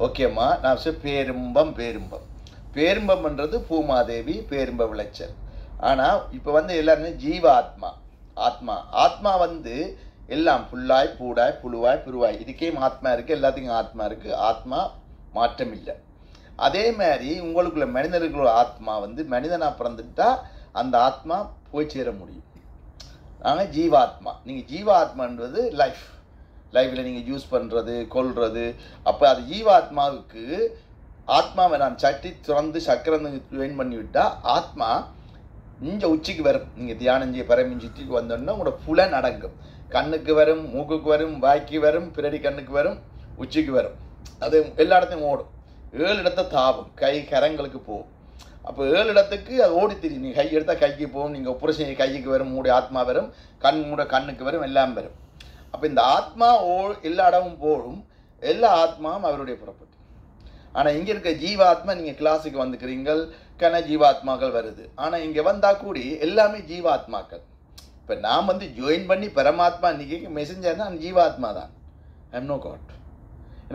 ஓகேம்மா. நான் பேரும்பம் பேரும்பம்ன்றது பூமாதேவி பேரும்ப விளைச்சல். ஆனால் இப்போ வந்து எல்லாருமே ஜீவ ஆத்மா ஆத்மா வந்து எல்லாம் புல்லாய் பூடாய் புழுவாய் புருவாய் இதுக்கே ஆத்மா இருக்குது, எல்லாத்துக்கும் ஆத்மா இருக்குது. ஆத்மா மாற்றம் இல்லை. அதே மாதிரி உங்களுக்குள்ள மனிதர்களுக்குள்ள ஆத்மா வந்து மனிதனாக பிறந்துட்டா அந்த ஆத்மா போய் சேர முடியும். நாங்கள் ஜீவாத்மா. நீங்கள் ஜீவாத்மான்றது லைஃப்பில் நீங்கள் யூஸ் பண்ணுறது கொள்வது. அப்போ அது ஜீவாத்மாவுக்கு ஆத்மாவை நான் சட்டி திறந்து சக்கரம் ஜாயின் பண்ணிவிட்டால் ஆத்மா இங்கே உச்சிக்கு வரும். நீங்கள் தியானம் செய்ய பரமின் சுற்றிக்கு வந்தோன்னா உங்களோட புலன் அடங்கும். கண்ணுக்கு வரும், மூக்குக்கு வரும், வாய்க்கு வரும், பிறடி கண்ணுக்கு வரும், உச்சிக்கு வரும். அது எல்லா இடத்தையும் ஓடும். 7 இடத்த தாவும், கை கரங்களுக்கு போகும். அப்போ 7 இடத்துக்கு அது ஓடி தெரியும். நீங்கள் கை எடுத்தால் கைக்கு போகும், நீங்கள் ஆப்ரேஷன் கைக்கு வரும், மூட ஆத்மா வரும், கண்ணுக்கு வரும், எல்லாம் வரும். அப்போ இந்த ஆத்மா எல்லா இடமும் போடும். எல்லா ஆத்மாவும் அவருடைய புறப்பட்டு. ஆனால் இங்கே இருக்க ஜீவாத்மா நீங்கள் கிளாஸுக்கு வந்துக்கிறீங்கள், ஜீவாத்மாக்கள் வருது. ஆனால் இங்கே வந்தால் கூடி எல்லாமே ஜீவாத்மாக்கள். இப்போ நான் வந்து ஜாயின் பண்ணி பரமாத்மா இன்றைக்கி மெசேஞ்சர்னா அந்த ஜீவாத்மா தான். I am no god.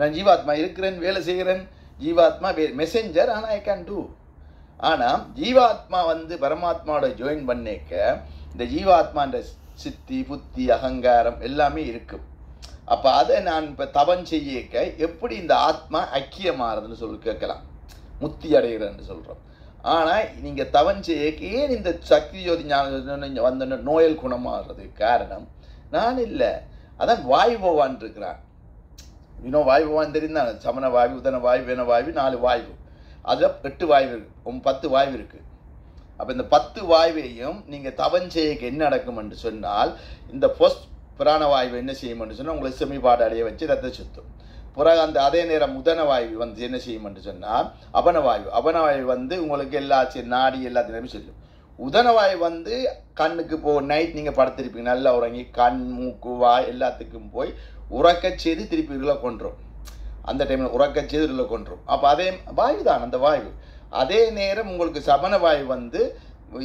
நான் ஜீவாத்மா இருக்கிறேன், வேலை செய்கிறேன். ஜீவாத்மா மெசேஞ்சர். ஆனால் ஐ கேன் டூ. ஆனால் ஜீவாத்மா வந்து பரமாத்மாவோட ஜாயின் பண்ணிக்க இந்த ஜீவாத்மான்ற சித்தி புத்தி அகங்காரம் எல்லாமே இருக்கும். அப்போ அதை நான் இப்போ தவம் செய்யக்க எப்படி இந்த ஆத்மா ஐக்கியமாறுதுன்னு சொல்லி கேட்கலாம். முத்தி அடைகிறேன்னு சொல்கிறோம். ஆனால் நீங்கள் தவம் செய்யக்க ஏன் இந்த சக்தி ஜோதி ஞானம் வந்த நோயல் குணமாகிறது காரணம் நான் இல்லை. அதான் வாயு பகவான் இருக்கிறான். இன்னும் வாயு பகவான் தெரியுந்தாங்க. சமண வாயு, உதன வாயு, வேண வாயு, 4 வாயு. அதில் 8 வாயு இருக்குது, 10 வாயு இருக்குது. அப்போ இந்த 10 வாயுவையும் நீங்கள் தவம் செய்யக்க என்ன நடக்கும் என்று சொன்னால் இந்த பிராணவாயு என்ன செய்யும் சொன்னால் உங்களுக்கு செமிபாடு அடைய வச்சு ரத்த சுத்தம். பிறகு அதே நேரம் உதனவாயு வந்து என்ன செய்யும் சொன்னால் அபனவாயு வந்து உங்களுக்கு எல்லா நாடி எல்லாத்திலுமே சொல்லும். உதனவாயு வந்து கண்ணுக்கு நைட் நீங்கள் படுத்திருப்பீங்க, நல்லா உறங்கி கண் மூக்கு வாய் எல்லாத்துக்கும் போய் உறக்க செய்து திருப்பி உள்ள கொண்டுரும். அந்த டைமில் உறக்க செய்து உள்ள கொண்டுரும். அப்போ அதே வாயு தான் அந்த வாயு. அதே நேரம் உங்களுக்கு சமண வாயு வந்து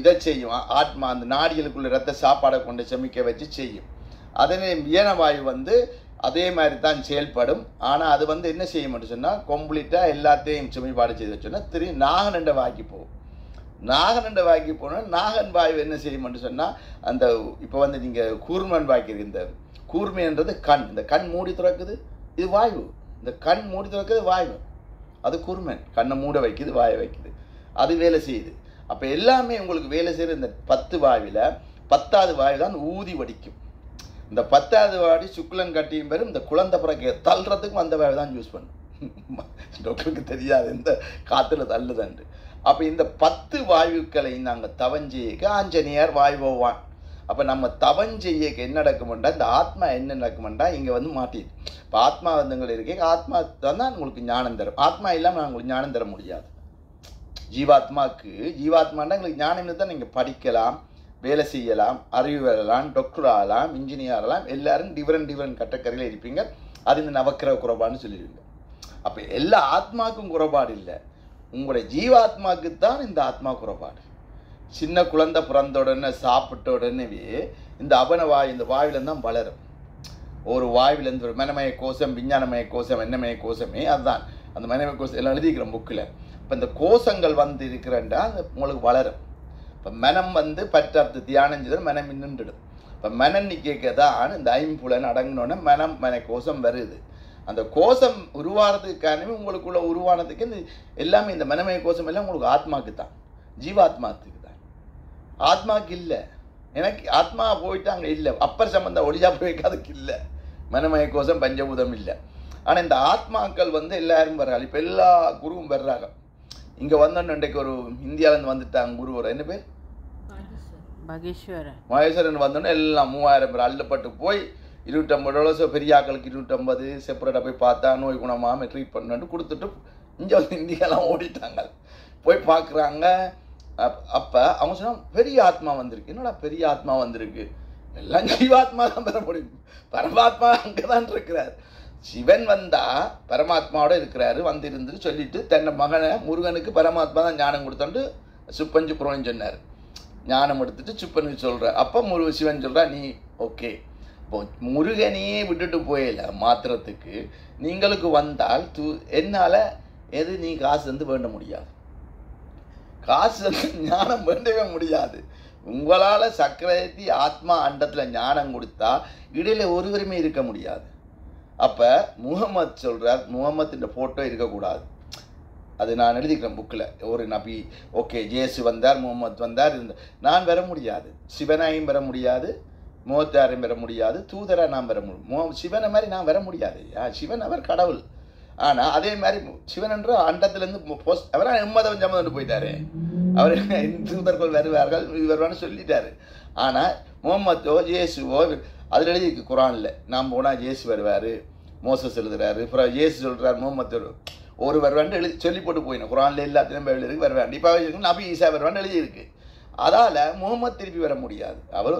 இதை செய்யும். ஆத்மா அந்த நாடிகளுக்குள்ள ரத்த சாப்பாடை கொண்டு செமிக்க வச்சு செய்யும். அதே வியனவாயு வந்து அதே மாதிரி தான் செயல்படும். ஆனால் அது வந்து என்ன செய்யும் சொன்னால் கம்ப்ளீட்டாக எல்லாத்தையும் செமிப்பாடு செய்து வச்சோன்னா திரும்பி நாகனண்ட வாக்கி போகும். நாகனண்ட வாக்கி போனால் நாகன் வாயு என்ன செய்யும் சொன்னால் அந்த இப்போ வந்து நீங்கள் கூர்மன் வாய்க்கு இந்த கூர்மைன்றது கண். இந்த கண் மூடி திறக்குது, இது வாயு. இந்த கண் மூடி திறக்குது வாயு. அது கூர்மன் கண்ணை மூட வைக்குது, வாயை வைக்குது, அது வேலை செய்யுது. அப்போ எல்லாமே உங்களுக்கு வேலை செய்கிற இந்த 10 வாயுவில் 10வது வாயு தான் ஊதி வடிக்கும். இந்த 10வது வாடி சுக்குலன் கட்டியும் பெறும். இந்த குழந்தை பிறகு தள்ளுறதுக்கும் அந்த வாயு தான் யூஸ் பண்ணும். டாக்டருக்கு தெரியாது இந்த காற்றுல தள்ளுதண்டு. அப்போ இந்த 10 வாயுக்களை நாங்கள் தவஞ்செய்யக்க ஆஞ்சநேயர் வாயு போவான். அப்போ நம்ம தவஞ்செய்யக்க என்ன நடக்குமெண்டா இந்த ஆத்மா என்ன நடக்குமெண்டா இங்கே வந்து மாட்டிது. இப்போ ஆத்மா வந்துங்கள் இருக்கே, ஆத்மா தான் உங்களுக்கு ஞானம் தரும். ஆத்மா இல்லாமல் நான் உங்களுக்கு ஞானம் தர முடியாது. ஜீவாத்மாண்டா எங்களுக்கு ஞானம் தான். நீங்கள் படிக்கலாம், வேலை செய்யலாம், அறிவு வரலாம், டாக்டர் ஆகலாம், இன்ஜினியர் ஆகலாம். எல்லாரும் டிஃப்ரெண்ட் கட்டக்கரையில் இருப்பீங்க. அது இந்த நவக்கிரக குறைபாடுன்னு சொல்லிடுவீங்க. அப்போ எல்லா ஆத்மாவுக்கும் குறைபாடு இல்லை. உங்களுடைய ஜீவாத்மாவுக்கு தான் இந்த ஆத்மா குறைபாடு. சின்ன குழந்தை பிறந்த உடனே சாப்பிட்ட உடனேவே இந்த அபனவாயு இந்த வாயுலேருந்து தான் வளரும். ஒரு வாயுலேருந்து ஒரு மனமய கோஷம், விஞ்ஞானமய கோஷம், எண்ணமய கோஷமே அதுதான். அந்த மனமய கோஷம் எல்லாம் எழுதிக்கிறோம் புக்கில். இப்போ இந்த கோஷங்கள் வந்து இருக்கிறேன்டா அது உங்களுக்கு வளரும். இப்போ மனம் வந்து பற்றத்து தியானம் செய்தால் மனம் நின்றுடும். இப்போ மனம் நிற்க தான் இந்த 5 புலன் அடங்கினோடனே மன கோஷம் வருது. அந்த கோஷம் உருவாகிறதுக்கானவே உங்களுக்குள்ள உருவானதுக்கு இந்த எல்லாமே இந்த மனமய கோஷம் எல்லாம் உங்களுக்கு ஆத்மாவுக்கு தான், ஜீவாத்மாத்துக்கு தான். ஆத்மாவுக்கு இல்லை. எனக்கு ஆத்மா போயிட்டு அங்கே இல்லை. அப்பர் சம்பந்தம் ஒளியா போய்க்கு அதுக்கு இல்லை. மனமய கோஷம் பஞ்சபூதம் இல்லை. ஆனால் இந்த ஆத்மாக்கள் வந்து எல்லாரும் வர்றாங்க. இப்போ எல்லா குருவும் வர்றாங்க. இங்கே வந்தோன்னு இன்றைக்கு ஒரு இந்தியாவிலேருந்து வந்துட்டாங்க குரு. ஒரு என்ன பேர் மகேஸ்வரன் வந்தோன்னே எல்லாம் 3000 பேர் அள்ளப்பட்டு போய் 250 பெரிய ஆக்களுக்கு 250 செப்பரேட்டாக போய் பார்த்தா நோய் குணமாக ட்ரீட் பண்ணு கொடுத்துட்டு இங்கே வந்து இந்தியாலாம் ஓடிட்டாங்க. போய் பார்க்குறாங்க. அப்போ அவங்க சொன்னால் பெரிய ஆத்மா வந்திருக்கு. என்னடா பெரிய ஆத்மா வந்திருக்கு? எல்லாம் ஜீவாத்மா தான் பெற முடியும். பரமாத்மா அங்கே தான் இருக்கிறார். சிவன் வந்தால் பரமாத்மாவோட இருக்கிறாரு வந்து இருந்துட்டு சொல்லிட்டு தன்னை மகனை முருகனுக்கு பரமாத்மா தான் ஞானம் கொடுத்தோன்ட்டு சுப்பன் சுப்புரமணியன் சொன்னார். ஞானம் எடுத்துட்டு சுப்பனுக்கு சொல்கிறார். அப்போ சிவன் சொல்கிறா நீ ஓகே. இப்போ முருகனையே விட்டுட்டு போயில மாத்திரத்துக்கு நீங்களுக்கு வந்தால் என்னால் எது நீ காசு வந்து வேண்ட முடியாது, காசு வந்து ஞானம் வேண்டவே முடியாது. உங்களால் சக்கரவர்த்தி ஆத்மா அண்டத்தில் ஞானம் கொடுத்தா இடையில ஒருவருமே இருக்க முடியாது. அப்போ முகமது சொல்கிறார், முகமதுன்ற ஃபோட்டோ இருக்கக்கூடாது. அது நான் எழுதிக்கிறேன் புக்கில். ஒரு நபி ஓகே ஜேசு வந்தார், முகமது வந்தார், நான் வர முடியாது, சிவனாயும் வர முடியாது, முகத்தாரையும் பெற முடியாது, தூதராக நான் பெற முடியும். சிவனை மாதிரி நான் வர முடியாது. சிவன் அவர் கடவுள். ஆனால் அதே மாதிரி சிவன் என்ற அண்டத்திலேருந்து அவராக எம்மதவன் ஜம்மதம் போயிட்டாரு. அவர் தூதர்கள் வருவார்கள் வருவான்னு சொல்லிட்டாரு. ஆனால் முகமதோ ஜேசுவோ அதில் எழுதிக்கு குரானில் நாம் போனால் ஜேசு வருவார், மோசஸ் எழுதுறாரு, அப்புறம் ஜேசு சொல்கிறார், முகமது ஒரு வருவான்னு எழுதி சொல்லி போட்டு போயிடும். குரானில் எல்லாத்திலும் எழுதிருக்கு வருவான். இப்போ நபி ஈசா வருவான்னு எழுதியிருக்கு. அதால் முகமது திருப்பி வர முடியாது. அவர்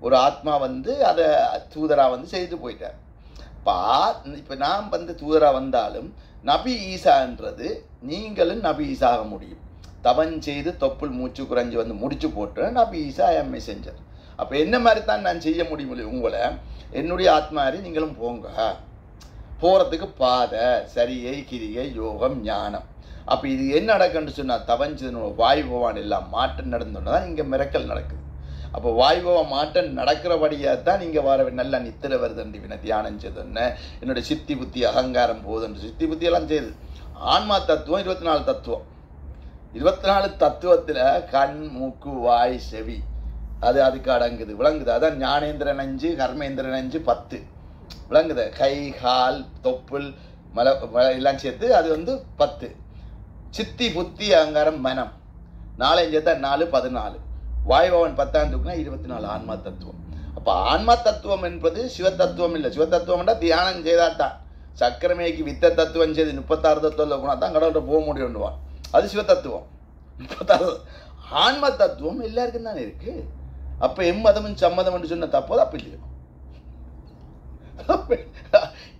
ஒரு ஆத்மா வந்து அதை தூதராக வந்து செய்து போயிட்டார். இப்போ நாம் வந்து தூதராக வந்தாலும் நபி ஈசான்றது நீங்களும் நபி ஈசாக முடியும். தவன் செய்து தொப்புள் மூச்சு குறைஞ்சி வந்து முடிச்சு போட்டு நபி ஈசா எம்ஏ செஞ்சார். அப்போ என்ன மாதிரி தான் நான் செய்ய முடியும் உங்களை, என்னுடைய ஆத்மாரி நீங்களும் போங்க. போகிறதுக்கு பாதை சரியை கிரியை யோகம் ஞானம். அப்போ இது என்ன நடக்குன்னு சொன்னால் தவஞ்சது வாயு பவான் எல்லாம் மாற்றம் நடந்தோன்னா தான் இங்கே மிரக்கல் நடக்குது. அப்போ வாய்பவ மாற்றம் நடக்கிறபடியாக தான் நீங்கள் வர நல்லா நித்திர வருதுண்டு வினை தியானம் செய்தோன்னு என்னுடைய சித்தி புத்தி அகங்காரம் போதுன்று சித்தி புத்தியெல்லாம் செய்யுது. ஆன்மா தத்துவம் 24 தத்துவம். 24 தத்துவத்தில் கண் மூக்கு வாய் செவி அது அதுக்கு அடங்குது, விளங்குது. அதான் ஞானேந்திரன் 5 கர்மேந்திரன் 5 10 விளங்குது. கை கால் தொப்புள் மலை எல்லாம் சேர்த்து அது வந்து 10. சித்தி புத்தி அகங்காரம் மனம் 4 சேர்த்தா 4 14. வாயுபவன் 10 24 ஆன்மா தத்துவம். அப்போ ஆன்மா தத்துவம் என்பது சிவத்தத்துவம் இல்லை. சிவத்தத்துவம்னா தியானம் செய்தால் தான். சக்கரமேக்கு வித்த தத்துவம் செய்து 36 தத்துவம் போனால் தான் கடவுள்கிட்ட போக முடியும்னுவான். அது சிவத்தத்துவம். 36 ஆன்மா தத்துவம் எல்லாருக்கும் தானே இருக்கு. அப்போ எம்மதமும் சம்மதம்னு சொன்ன தப்போ தப்பு இல்லையோ?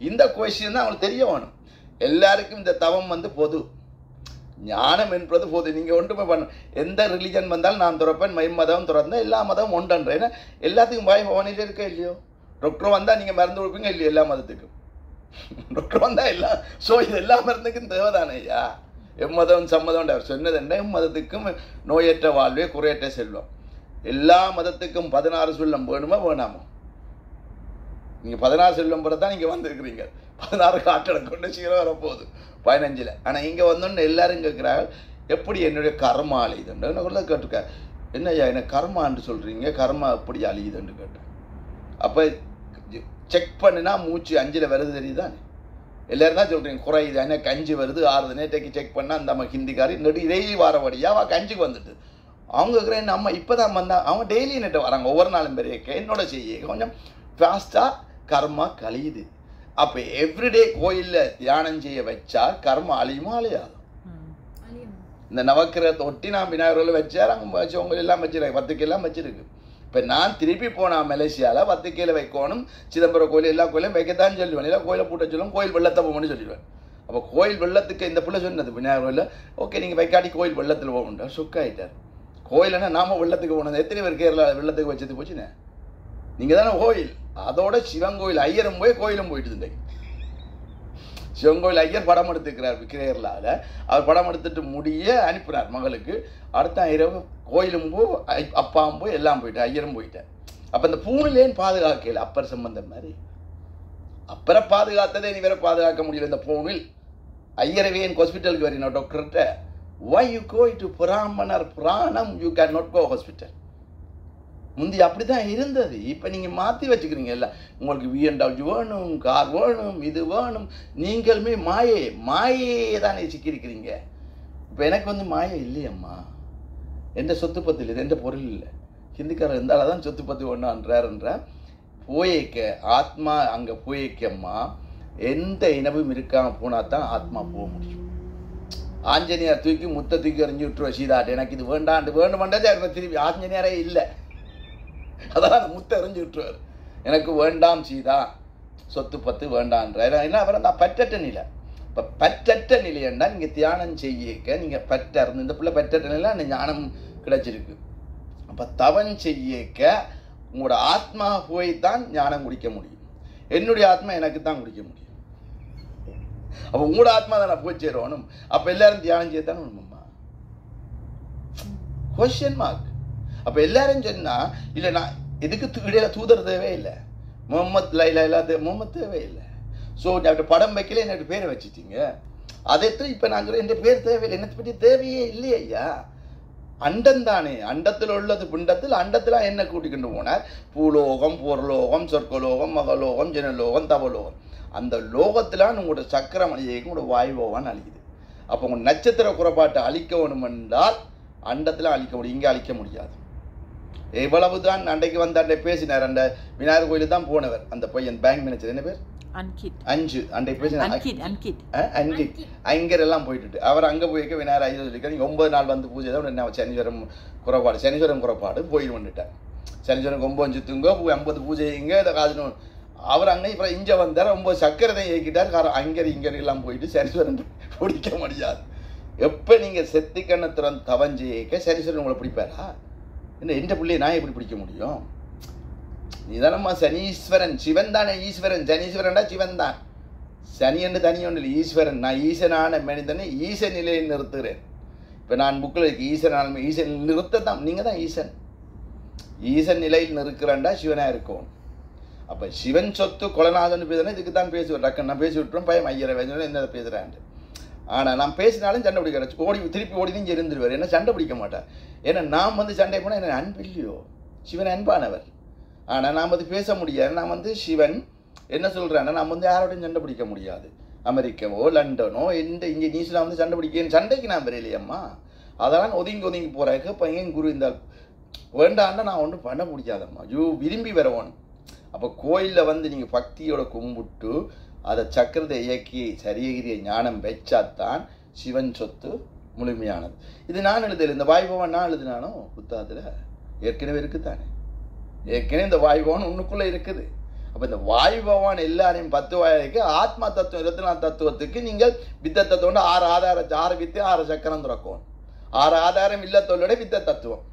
இந்த கொஸ்டின் தான் அவங்களுக்கு தெரிய வேணும். எல்லாருக்கும் இந்த தவம் வந்து பொது, ஞானம் என்பது போது. நீங்கள் ஒன்றுமே பண்ண எந்த ரிலிஜன் வந்தாலும் நான் துறப்பேன், மதம் துறந்தேன், எல்லா மதமும் ஒன்றன்றேன். ஏன்னா எல்லாத்துக்கும் வாய் பவனிலே இருக்க இல்லையோ? டாக்டர் வந்தால் நீங்கள் மருந்து கொடுப்பீங்க இல்லையோ? எல்லா மதத்துக்கும் டாக்டர் வந்தால் எல்லாம். ஸோ இது எல்லா மருந்துக்கும் தேவைதானே ஐயா? எம்மதம் சம்மதம் அவர் சொன்னது என்ன? எம்மதத்துக்கும் நோயற்ற வாழ்வே குறையற்ற செல்வம். எல்லா மதத்துக்கும் 16 செல்வம் வேணுமா வேணாமோ? நீங்கள் 16 செல்வம் பிறகு தான் நீங்கள் வந்திருக்கிறீங்க. 16 காட்டடை கொண்டு சீரம் வரப்போகுது 15. ஆனால் இங்கே வந்தோன்னு எல்லாரும் கேட்குறாங்க, எப்படி என்னுடைய கர்மா அழியுதுன்னு. என்ன கேட்டிருக்கேன், என்னய்யா என்ன கர்மான்னு சொல்கிறீங்க, கர்மா எப்படி அழியுதுன்னு கேட்டேன். அப்போ செக் பண்ணினா மூச்சு 5 வருது தெரியுதானே? எல்லோரும் தான் சொல்கிறீங்க குறையுது, எனக்கு 5 வருது 6 நேற்றைக்கு செக் பண்ணால் அந்த நம்ம ஹிந்திக்காரி டெய்லி வாரபடியாக அவள் 5க்கு வந்துட்டு அவங்க இருக்கிறேன். நம்ம இப்போ தான் வந்தால் அவங்க டெய்லி நெட்டை வராங்க, ஒவ்வொரு நாளும் பெரிய என்னோட செய்ய கொஞ்சம் ஃபாஸ்ட்டாக கர்மா கழியுது. அப்போ எவ்ரிடே கோயிலில் தியானம் செய்ய வச்சா கர்மா அழியுமா அழியாது? இந்த நவக்கிரகத்தை ஒட்டி நான் விநாயகர்கள் வச்சார், அங்கே வச்சவங்க எல்லாம் வச்சிருக்கேன், 10 கிலோலாம் வச்சிருக்கு. இப்போ நான் திருப்பி போனால் மலேசியாவில் 10 கிலோ வைக்கணும், சிதம்பரம் கோயில் எல்லா கோயிலையும் வைக்கத்தான் சொல்லுவேன். இல்லை கோயிலை பூட்ட சொல்லுவேன், கோயில் வெள்ளத்தை போகணும்னு சொல்லிடுவேன். அப்போ கோயில் வெள்ளத்துக்கு இந்த பிள்ளை சொன்னது விநாயகர் கோயிலில், ஓகே நீங்கள் வைக்காட்டி கோயில் வெள்ளத்தில் போகணுன்றார். சுக்காயிட்டார். கோயில்னா நாம வெள்ளத்துக்கு போனது எத்தனை பேர் கேரளா வெள்ளத்துக்கு வச்சது போச்சுன்னு? நீங்கள் தானே கோயில். அதோட சிவன் கோயில் ஐயரும் போய் கோயிலும் போயிட்டு இன்றைக்கு. சிவன் கோயில் ஐயர் படம் எடுத்துக்கிறார் கேரளாவில். அவர் படம் எடுத்துட்டு முடிய அனுப்பினார் மகளுக்கு. அடுத்த இரவு கோயிலும் போய் அப்பாவும் போய் எல்லாம் போயிட்டு ஐயரும் போயிட்டார். அப்போ இந்த பூணிலேன்னு பாதுகாக்கல அப்பர் சம்பந்தம் மாதிரி. அப்பரை பாதுகாத்ததே நீ வேற பாதுகாக்க முடியல இந்த பூணில். ஐயரவே என் ஹாஸ்பிட்டலுக்கு வரணும் டாக்டர்கிட்ட. why you go to பிராமணர் பிராணம், you cannot go hospital. முந்தி அப்படி தான் இருந்தது. இப்போ நீங்கள் மாற்றி வச்சுக்கிறீங்க. எல்லாம் உங்களுக்கு BMW வேணும், கார் வேணும், இது வேணும். நீங்களுமே மாயே தானே சிக்கியிருக்கிறீங்க. இப்போ எனக்கு வந்து மாயை இல்லையம்மா, எந்த சொத்து பத்து இல்லை, எந்த பொருள் இல்லை. ஹிந்திக்காரர் இருந்தால தான் சொத்து பத்து ஒன்றான்ற போயேக்க ஆத்மா அங்கே போயேக்கம்மா எந்த இனவும் இருக்காமல் போனால் தான் ஆத்மா போக முடியும். ஆஞ்சநேயர் தூக்கி முத்தை தூக்கி எறிஞ்சு விட்டுருவோம் சீதாட்டு, எனக்கு இது வேண்டாண்டு வேண்டுமென்றதே திருப்பி ஆஞ்சநேயரே இல்லை. அதான் அந்த முத்தை எறிஞ்சு விட்டுருவார். எனக்கு வேண்டாம் சீதா, சொத்து பத்து வேண்டான்றார். ஏன்னா அவர் அந்த பற்றற்ற நிலை. இப்போ பற்றற்ற நிலைன்னா நீங்கள் தியானம் செய்யக்க நீங்கள் பற்ற இருந்து இந்த பிள்ளை பற்றற்ற நிலை அந்த ஞானம் கிடைச்சிருக்கு. அப்போ தவன் செய்யக்க உங்களோட ஆத்மா போய் தான் ஞானம் குடிக்க முடியும். என்னுடைய ஆத்மா எனக்கு தான் குடிக்க முடியும். அப்போ உங்களோட ஆத்மா தான் நான் போய் சேரணும். அப்போ எல்லாரும் தியானம் செய்யத்தானே ஒண்ணுமா? Question mark. அப்போ எல்லாரும் சொன்னா இல்லை, நான் இதுக்கு இடையில தூதர் தேவையில்லை, முகமது லைலா முகமது தேவையில்லை. ஸோ அப்படி படம் வைக்கல, என்னோட பேரை வச்சுட்டீங்க. அதை இப்போ நான் சொல்கிறேன், என் பேர் தேவையில்லை, என்னை பற்றி தேவையே இல்லையே ஐயா. அண்டம் தானே, அண்டத்தில் உள்ளது பிண்டத்தில், அண்டத்தில் என்ன கூட்டிக்கொண்டு போனார்? பூலோகம், போர்லோகம், சொர்க்கலோகம், மகலோகம், ஜனலோகம், தவலோகம். அந்த லோகத்திலான் உங்களோட சக்கரம் அழிக்கும், உங்களோட வாயுவோவான் அழிக்குது. அப்போ உங்கள் நட்சத்திர குறைபாட்டை அழிக்க வேணும் என்றால் அண்டத்தில் அழிக்க முடியும், இங்கே அழிக்க முடியாது. எவ்வளவு தான் அன்றைக்கு வந்து அண்டை பேசினார், அந்த விநாயகர் கோயிலுக்கு தான் போனவர் அந்த பையன், பேங்க் மேனேஜர், என்ன பேர்? அஞ்சு. அன்றைக்கு பேசினார் அங்கர் எல்லாம் போயிட்டு அவர் அங்கே போய்க்க விநாயகர் ஐயோ சொல்லியிருக்காரு, நீங்கள் 9 நாள் வந்து பூஜை தான் என்ன சனீஸ்வரம் குறைபாடு போயிட்டு வந்துட்டார். சனீஸ்வரம் 9 தூங்க 50 பூஜைங்க இதை காதணும். அவர் அங்கே இப்போ இங்கே வந்தார், 9 சக்கரத்தை இயக்கிட்டார். அங்கர் எல்லாம் போயிட்டு சனீஸ்வரன் பிடிக்க முடியாது. எப்போ நீங்கள் செத்திக்கண்ணத்துடன் தவஞ்சேக்க சனீஸ்வரன் உங்களை பிடிப்பாரா? என்ன எந்த பிள்ளையை நான் எப்படி பிடிக்க முடியும்? நீதானம்மா சனீஸ்வரன். சிவன் தானே ஈஸ்வரன். சனீஸ்வரன்டா சிவன் தான். சனி என்று தனி ஒன்று இல்லை, ஈஸ்வரன். நான் ஈசனான மனிதனை ஈச நிலையில் நிறுத்துகிறேன். இப்போ நான் புக்கில் இருக்கு ஈசனான ஈசன் நிறுத்தத்தான். நீங்கள் தான் ஈசன். ஈசன் நிலையில் நிற்கிறேன்டா சிவனாக இருக்கும். அப்போ சிவன் சொத்து கொலநாதன் பேசுகிறேன், இதுக்கு தான் பேசுவேன். டக்குன்னு நான் பேசி விட்டுருவோம், பயம் ஐயரை வேணும் என்ன பேசுகிறேன். ஆனால் நான் பேசினாலும் சண்டை பிடிக்கிற திருப்பி ஓடி தான் இருந்துருவார். என்ன சண்டை பிடிக்க மாட்டேன். ஏன்னா நாம் வந்து சண்டை போனால் என்ன அன்பு இல்லையோ? சிவன் அன்பானவர். ஆனால் நாம் வந்து பேச முடியாது. நான் வந்து சிவன் என்ன சொல்கிறேன்னா, நாம் வந்து யாரோடையும் சண்டை பிடிக்க முடியாது. அமெரிக்காவோ லண்டனோ எந்த இங்கே நியூஸ்லாம் வந்து சண்டை பிடிக்க சண்டைக்கு நான் வரையிலையம்மா. அதெல்லாம் ஒதுங்கி போகிறாங்க. இப்போ என் குரு இந்த வேண்டாண்டா நான் ஒன்றும் பண்ண முடியாதம்மா. விரும்பி வரணும். அப்போ கோயிலில் வந்து நீங்கள் பக்தியோட கும்பிட்டு அதை சக்கரத்தை இயக்கி சரியகிரிய ஞானம் வச்சாத்தான் சிவன் சொத்து முழுமையானது. இது நான் எழுதலை, இந்த வாய்பவன் நான் எழுதினானோ புத்தகத்தில் ஏற்கனவே இருக்குதானே. ஏற்கனவே இந்த வாய்பவன் உன்னுக்குள்ளே இருக்குது. அப்போ இந்த வாய்பவன் எல்லாரையும் 10 வாய்க்கு ஆத்மா தத்துவம் 24 தத்துவத்துக்கு நீங்கள் வித்த தத்துவம் 6 ஆதாரம், 6 வித்து 6 சக்கரம் துறக்கும். 6 ஆதாரம் இல்லத்தோட வித்த தத்துவம்,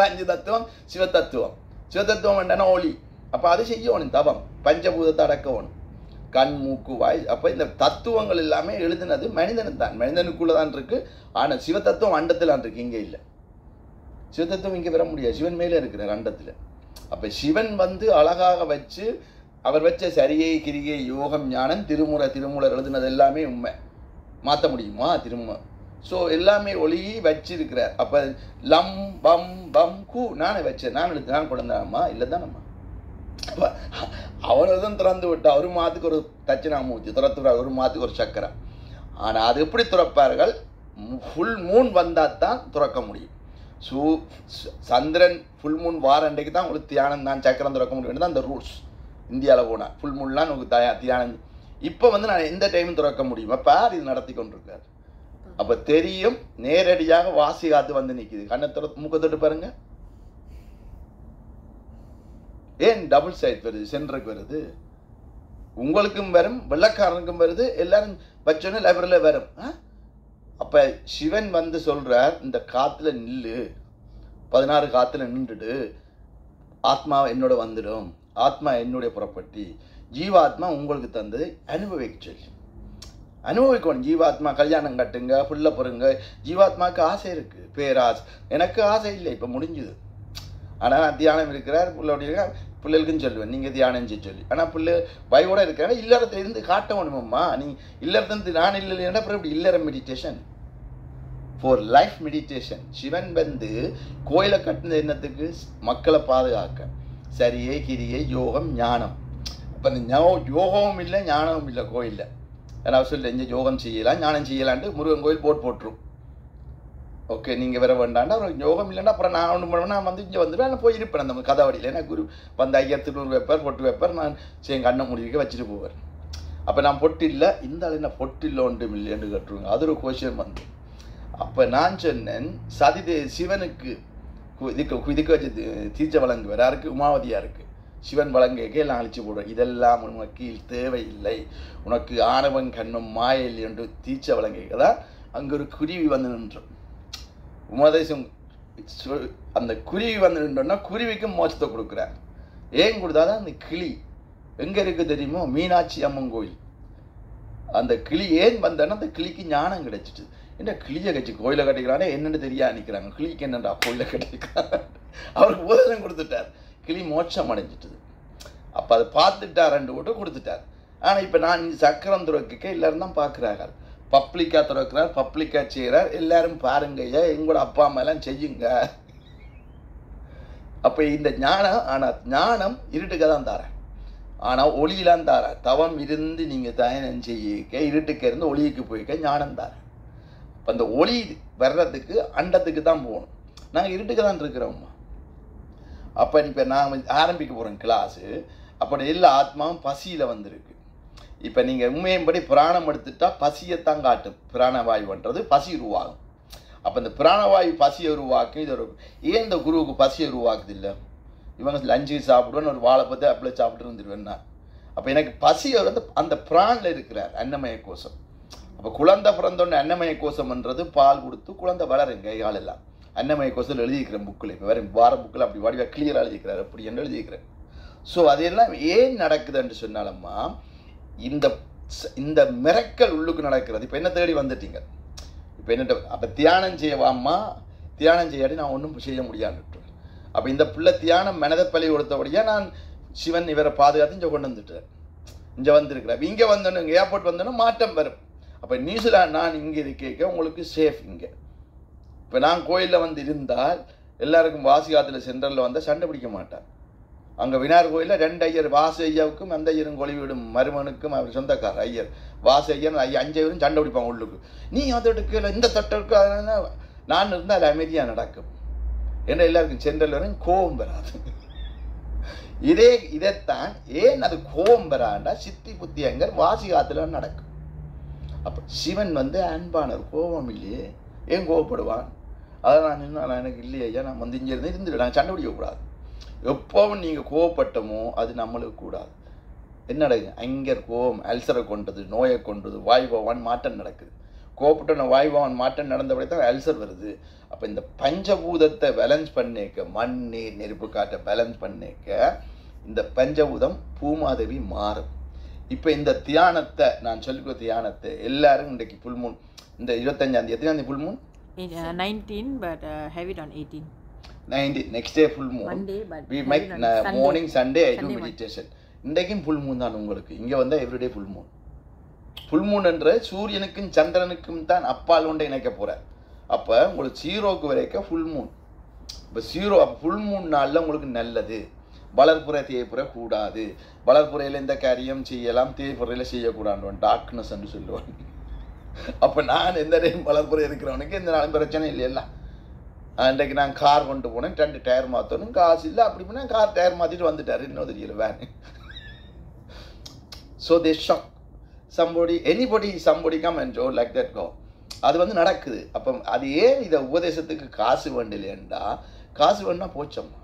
5 தத்துவம் சிவத்தத்துவம். சிவத்தத்துவம் என்னன்னா ஒளி. அப்போ அது செய்யணும் தவம், பஞ்சபூதத்தை அடக்கணும், கண் மூக்கு வாய். அப்போ இந்த தத்துவங்கள் எல்லாமே எழுதினது மனிதனுக்கு தான், மனிதனுக்குள்ள தான் இருக்கு. ஆனால் சிவத்தத்துவம் அண்டத்தில் இருக்கு, இங்கே இல்லை. சிவத்தத்துவம் இங்கே வர முடியாது, சிவன் மேலே இருக்கிறார் அண்டத்தில். அப்போ சிவன் வந்து அழகாக வச்சு அவர் வச்ச சரியை கிரியை யோகம் ஞானம் திருமூலர் எழுதினது எல்லாமே உண்மை. மாற்ற முடியுமா? திரும்ப ஸோ எல்லாமே ஒளி வச்சிருக்கிறார். அப்போ லம் பம் பம் கூ நானே வச்சேன், நான் எழுத்து நான் கொண்டாம்மா இல்லை தானம்மா. அப்போ அவனதும் திறந்து விட்டா ஒரு மாதத்துக்கு ஒரு தட்சிணாமூர்த்தி துறத்துறார், ஒரு மாதத்துக்கு ஒரு சக்கரம். ஆனால் அது எப்படி துறப்பார்கள்? ஃபுல் மூன் வந்தால் தான் துறக்க முடியும். சந்திரன் ஃபுல் மூன் வார அன்றைக்கு தான் உங்களுக்கு தியானம் தான் சக்கரம் துறக்க முடியும் தான் அந்த ரூல்ஸ். இந்தியாவில் போனால் ஃபுல் மூன்லாம் உங்களுக்கு தியானம். இப்போ வந்து நான் எந்த டைமும் துறக்க முடியும். அப்போ யார் இது நடத்தி கொண்டிருக்காரு? அப்போ தெரியும், நேரடியாக வாசி காத்து வந்து நிற்கிது. கண்ணை மூக்க தொட்டு பாருங்க. ஏன் டபுள் சைட் வருது? சென்டருக்கு வருது, உங்களுக்கும் வரும், வெள்ளக்காரனுக்கும் வருது, எல்லாரும் வச்சோன்னு லைப்ரரியில் வரும். அப்போ சிவன் வந்து சொல்கிறார், இந்த காற்றுல நில்லு, 16 காற்றுல நின்றுடு, ஆத்மா என்னோட வந்துடும், ஆத்மா என்னுடைய புறப்பட்டி, ஜீவாத்மா உங்களுக்கு தந்தது அனுபவிக்க சொல்லி அனுபவிக்கணும். ஜீவாத்மா கல்யாணம் கட்டுங்க, புள்ள பொறுங்க. ஜீவாத்மாவுக்கு ஆசை இருக்குது, பேராசை. எனக்கு ஆசை இல்லை, இப்போ முடிஞ்சுது. ஆனால் நான் தியானம் இருக்கிறார், பிள்ளைகளுக்குன்னு சொல்லுவேன், நீங்கள் தியானம் செய்ய சொல்லி. ஆனால் பிள்ளை பயவோட இருக்கிறாங்க, இல்லறத்தை இருந்து காட்ட வேணுமம்மா. நீ இல்லறத்து நான் இல்லைன்னா அப்புறம் இப்படி இல்லற meditation for life meditation. Sivan வந்து கோயிலை கட்டினது என்னத்துக்கு? மக்களை பாதுகாக்க. சரியை கிரியை யோகம் ஞானம். இப்போ இந்த யோகமும் இல்லை ஞானமும் இல்லை கோயிலில். ஏன்னா சொல்லி இங்கே யோகம் செய்யலாம் ஞானம் செய்யலான்ட்டு முருகன் கோயில் போட்டுரும். ஓகே, நீங்கள் வர வேண்டாண்டா, அப்புறம் யோகம் இல்லைன்னா அப்புறம் நான் ஒன்று பண்ணுவேன், நான் வந்து இங்கே வந்துடுவேன், நான் போயிருப்பேன் அந்த கதவடியில். ஏன்னா குரு வந்து 5000 வைப்பார், பொட்டு வைப்பார், நான் என் கண்ணை முடிக்க வச்சுட்டு போவார். அப்போ நான் பொட்டு இல்லை, இந்த ஆள் என்ன பொட்டு இல்லை ஒன்றும் இல்லைன்னு கேட்டுருவாங்க. அது ஒரு கொஷன் வந்து. அப்போ நான் சொன்னேன், சிவனுக்கு இதுக்கு வச்சு தீர்ச்ச வழங்குவார், யாருக்கு? உமாவதியாருக்கு. சிவன் வழங்க எல்லாம் அழிச்சு போடுவேன். இதெல்லாம் உனக்கு தேவையில்லை, உனக்கு ஆணவன் கண்ணும் மாயில் என்று தீர்ச்ச வழங்கதான் அங்கே ஒரு குருவி வந்து நின்றோம். உமாதேசம் அந்த குருவி வந்துட்டோன்னா குருவிக்கு மோட்சத்தை கொடுக்குறார். ஏன் கொடுத்தாதான் அந்த கிளி எங்கே இருக்குது தெரியுமோ, மீனாட்சி அம்மன் கோயில். அந்த கிளி ஏன் வந்தேன்னா அந்த கிளிக்கு ஞானம் கிடைச்சிட்டு, என்ன கிளியை கட்சி கோயிலை கட்டிக்கிறானே என்னென்னு தெரியா நிற்கிறாங்க, கிளிக்கு என்னண்டா கோயிலை கட்டிக்கிறாங்க. அவருக்கு உபதேசம் கொடுத்துட்டார், கிளி மோட்சம் அடைஞ்சிட்டுது. அப்போ அதை பார்த்துட்டார், 2 ஓட்டு கொடுத்துட்டார். ஆனால் இப்போ நான் சக்கரம் துறக்க எல்லாரும் தான் பார்க்குறாங்க, பப்ளிக்காக துறக்கிறார், பப்ளிக்காக செய்கிறார், எல்லாரும் பாருங்கய்யா எங்களோட அப்பா அம்மா எல்லாம் செய்யுங்க. அப்போ இந்த ஞானம், ஆனால் ஞானம் இருட்டுக்க தான் தாரேன், ஆனால் ஒளியெல்லாம் தாரேன். தவம் இருந்து நீங்கள் தயனம் செய்யிக்க இருட்டுக்க இருந்து ஒளிக்கு போய்க்க ஞானம் தாரேன். இப்போ அந்த ஒளி வர்றதுக்கு அண்டத்துக்கு தான் போகணும், நாங்கள் இருட்டுக்கு தான் இருக்கிறோம்மா. அப்போ இப்போ நான் ஆரம்பிக்க போகிறேன் கிளாஸு. அப்படி எல்லா ஆத்மாவும் பசியில் வந்திருக்கு. இப்போ நீங்கள் உண்மையின்படி பிராணம் எடுத்துட்டா பசியைத்தான் காட்டும். பிராணவாயுன்றது பசி உருவாகும். அப்போ இந்த பிராணவாயு பசியை உருவாக்கும். இது ஒரு ஏன் இந்த குருவுக்கு பசியை உருவாக்குது இல்லை, இவங்க லஞ்சு சாப்பிடுவேன்னு ஒரு வாழைப்பத்தை அப்படியே சாப்பிட்டு இருந்துருவேன்னா. அப்போ எனக்கு பசியை வந்து அந்த பிராணில் இருக்கிறார் அன்னமய கோஷம். அப்போ குழந்தை பிறந்தோடனே அன்னமய கோஷம்ன்றது பால் கொடுத்து குழந்தை வளருங்க கைகாலெல்லாம். அன்னமய கோஷத்தில் எழுதியிருக்கிறேன் புக்கில், இப்போ வேறு வார புக்கில் அப்படி வடிவாக கிளியராக எழுதியிருக்கிறார், அப்படி என்று எழுதியிருக்கிறேன். ஸோ அதையெல்லாம் ஏன் நடக்குதுன்னு சொன்னாலம்மா, இந்த மிரக்கல் உள்ளுக்கு நடக்கிறது. இப்போ என்ன தேடி வந்துட்டீங்க, இப்போ என்ன அப்போ தியானம் செய்யவாம்மா, தியானம் செய்யாடி நான் ஒன்றும் செய்ய முடியாதுட்டு. அப்போ இந்த பிள்ளை தியானம் மனதை பழி கொடுத்தபடியாக நான் சிவன் இவரை பாதுகாத்து இங்கே கொண்டு வந்துட்டேன், இங்கே வந்திருக்கிறேன். இங்கே வந்தோன்னு இங்கே ஏர்போர்ட் வந்தோன்னா மாற்றம் வரும். அப்போ நியூசிலாந்து நான் இங்கே இருக்க உங்களுக்கு சேஃப். இங்கே இப்போ நான் கோயிலில் வந்து இருந்தால் எல்லாருக்கும் வாசிகாத்தில் சென்ட்ரலில் வந்தால் சண்டை பிடிக்க மாட்டேன். அங்கே விநாயகர் கோயிலில் 2 ஐயர், வாசு ஐயாவுக்கும் அந்த ஐயரும் கொலிவிடும் மருமனுக்கும் அவர் சொந்தக்கார ஐயர் வாசு ஐயர் 5 ஐயரும் சண்டை பிடிப்பாங்க உள்ளுக்கு. நீ அதோட்டுக்கு இந்த தட்டுக்கு அதனால் நான் இருந்தால் அது அமைதியாக நடக்கும். ஏன்னா எல்லாருக்கும் சென்ட்ரல் வரும் கோபம் வராது. இதைத்தான் ஏன் அது கோபம் வராண்டா சித்தி புத்தி அங்கர் வாசிகாத்துல நடக்கும். அப்போ சிவன் வந்து அன்பானர், கோபம் இல்லையே, ஏன் கோபப்படுவான்? அதை நான் எனக்கு இல்லையே ஐயா, நான் வந்து இங்கே இருந்து இருந்துட்டு நான் சண்டை பிடிக்கக்கூடாது. எப்போவும் நீங்கள் கோவப்பட்டமோ அது நம்மளுக்கு கூடாது. என்ன நடக்குது, அங்கே கோபம் அல்சரை கொண்டது, நோயை கொண்டது, வாய்பவான் மாற்றம் நடக்குது. கோபப்பட்ட வாய்பவான் மாற்றம் நடந்தபடி தான் அல்சர் வருது. அப்போ இந்த பஞ்சபூதத்தை பேலன்ஸ் பண்ணிக்க, மண் நீர் நெருப்பு காற்றை பேலன்ஸ் பண்ணிக்க இந்த பஞ்சபூதம் பூமாதேவி மாறும். இப்போ இந்த தியானத்தை நான் சொல்லிக்கிற தியானத்தை எல்லாரும் இன்றைக்கு புல்மூன், இந்த 25ஆம் தேதி எத்தனாம் தேதி புல்மூன்? 19 but have it on 18. 19 next day full moon. Monday, but we make morning Sunday I do meditation. இன்றைக்கும் full moon தான் உங்களுக்கு. இங்கே வந்தால் everyday full moon. full moon என்ற சூரியனுக்கும் சந்திரனுக்கும் தான் அப்பால் கொண்டு இணைக்க போகிறார். அப்போ உங்களுக்கு 0க்கு வரைக்கும் full moon. இப்போ 0 அப்போ full moon நாளில் உங்களுக்கு நல்லது. வளர்ப்புறை தேய்ப்புற கூடாது, வளர்ப்புறையில் இந்த காரியம் செய்யலாம், தேய்ப்புறையில் செய்யக்கூடாது, டார்க்னஸ் என்று சொல்லுவாங்க. அப்போ நான் எந்த டைம் வளர்ப்புறை இருக்கிறவனுக்கு எந்த நாளும் பிரச்சனை இல்லையல்ல. அன்றைக்கு நான் கார் கொண்டு போனேன், 2 டயர் மாற்றணும், காசு இல்லை, அப்படி போனால் கார் டயர் மாற்றிட்டு வந்துட்டார், இன்னும் தெரியல van. So they shock somebody come and go like that go. அது வந்து நடக்குது. அப்போ அது ஏன் இதை உபதேசத்துக்கு காசு வேண்டில்லையண்டா, காசு வேணுன்னா போச்சம்மா.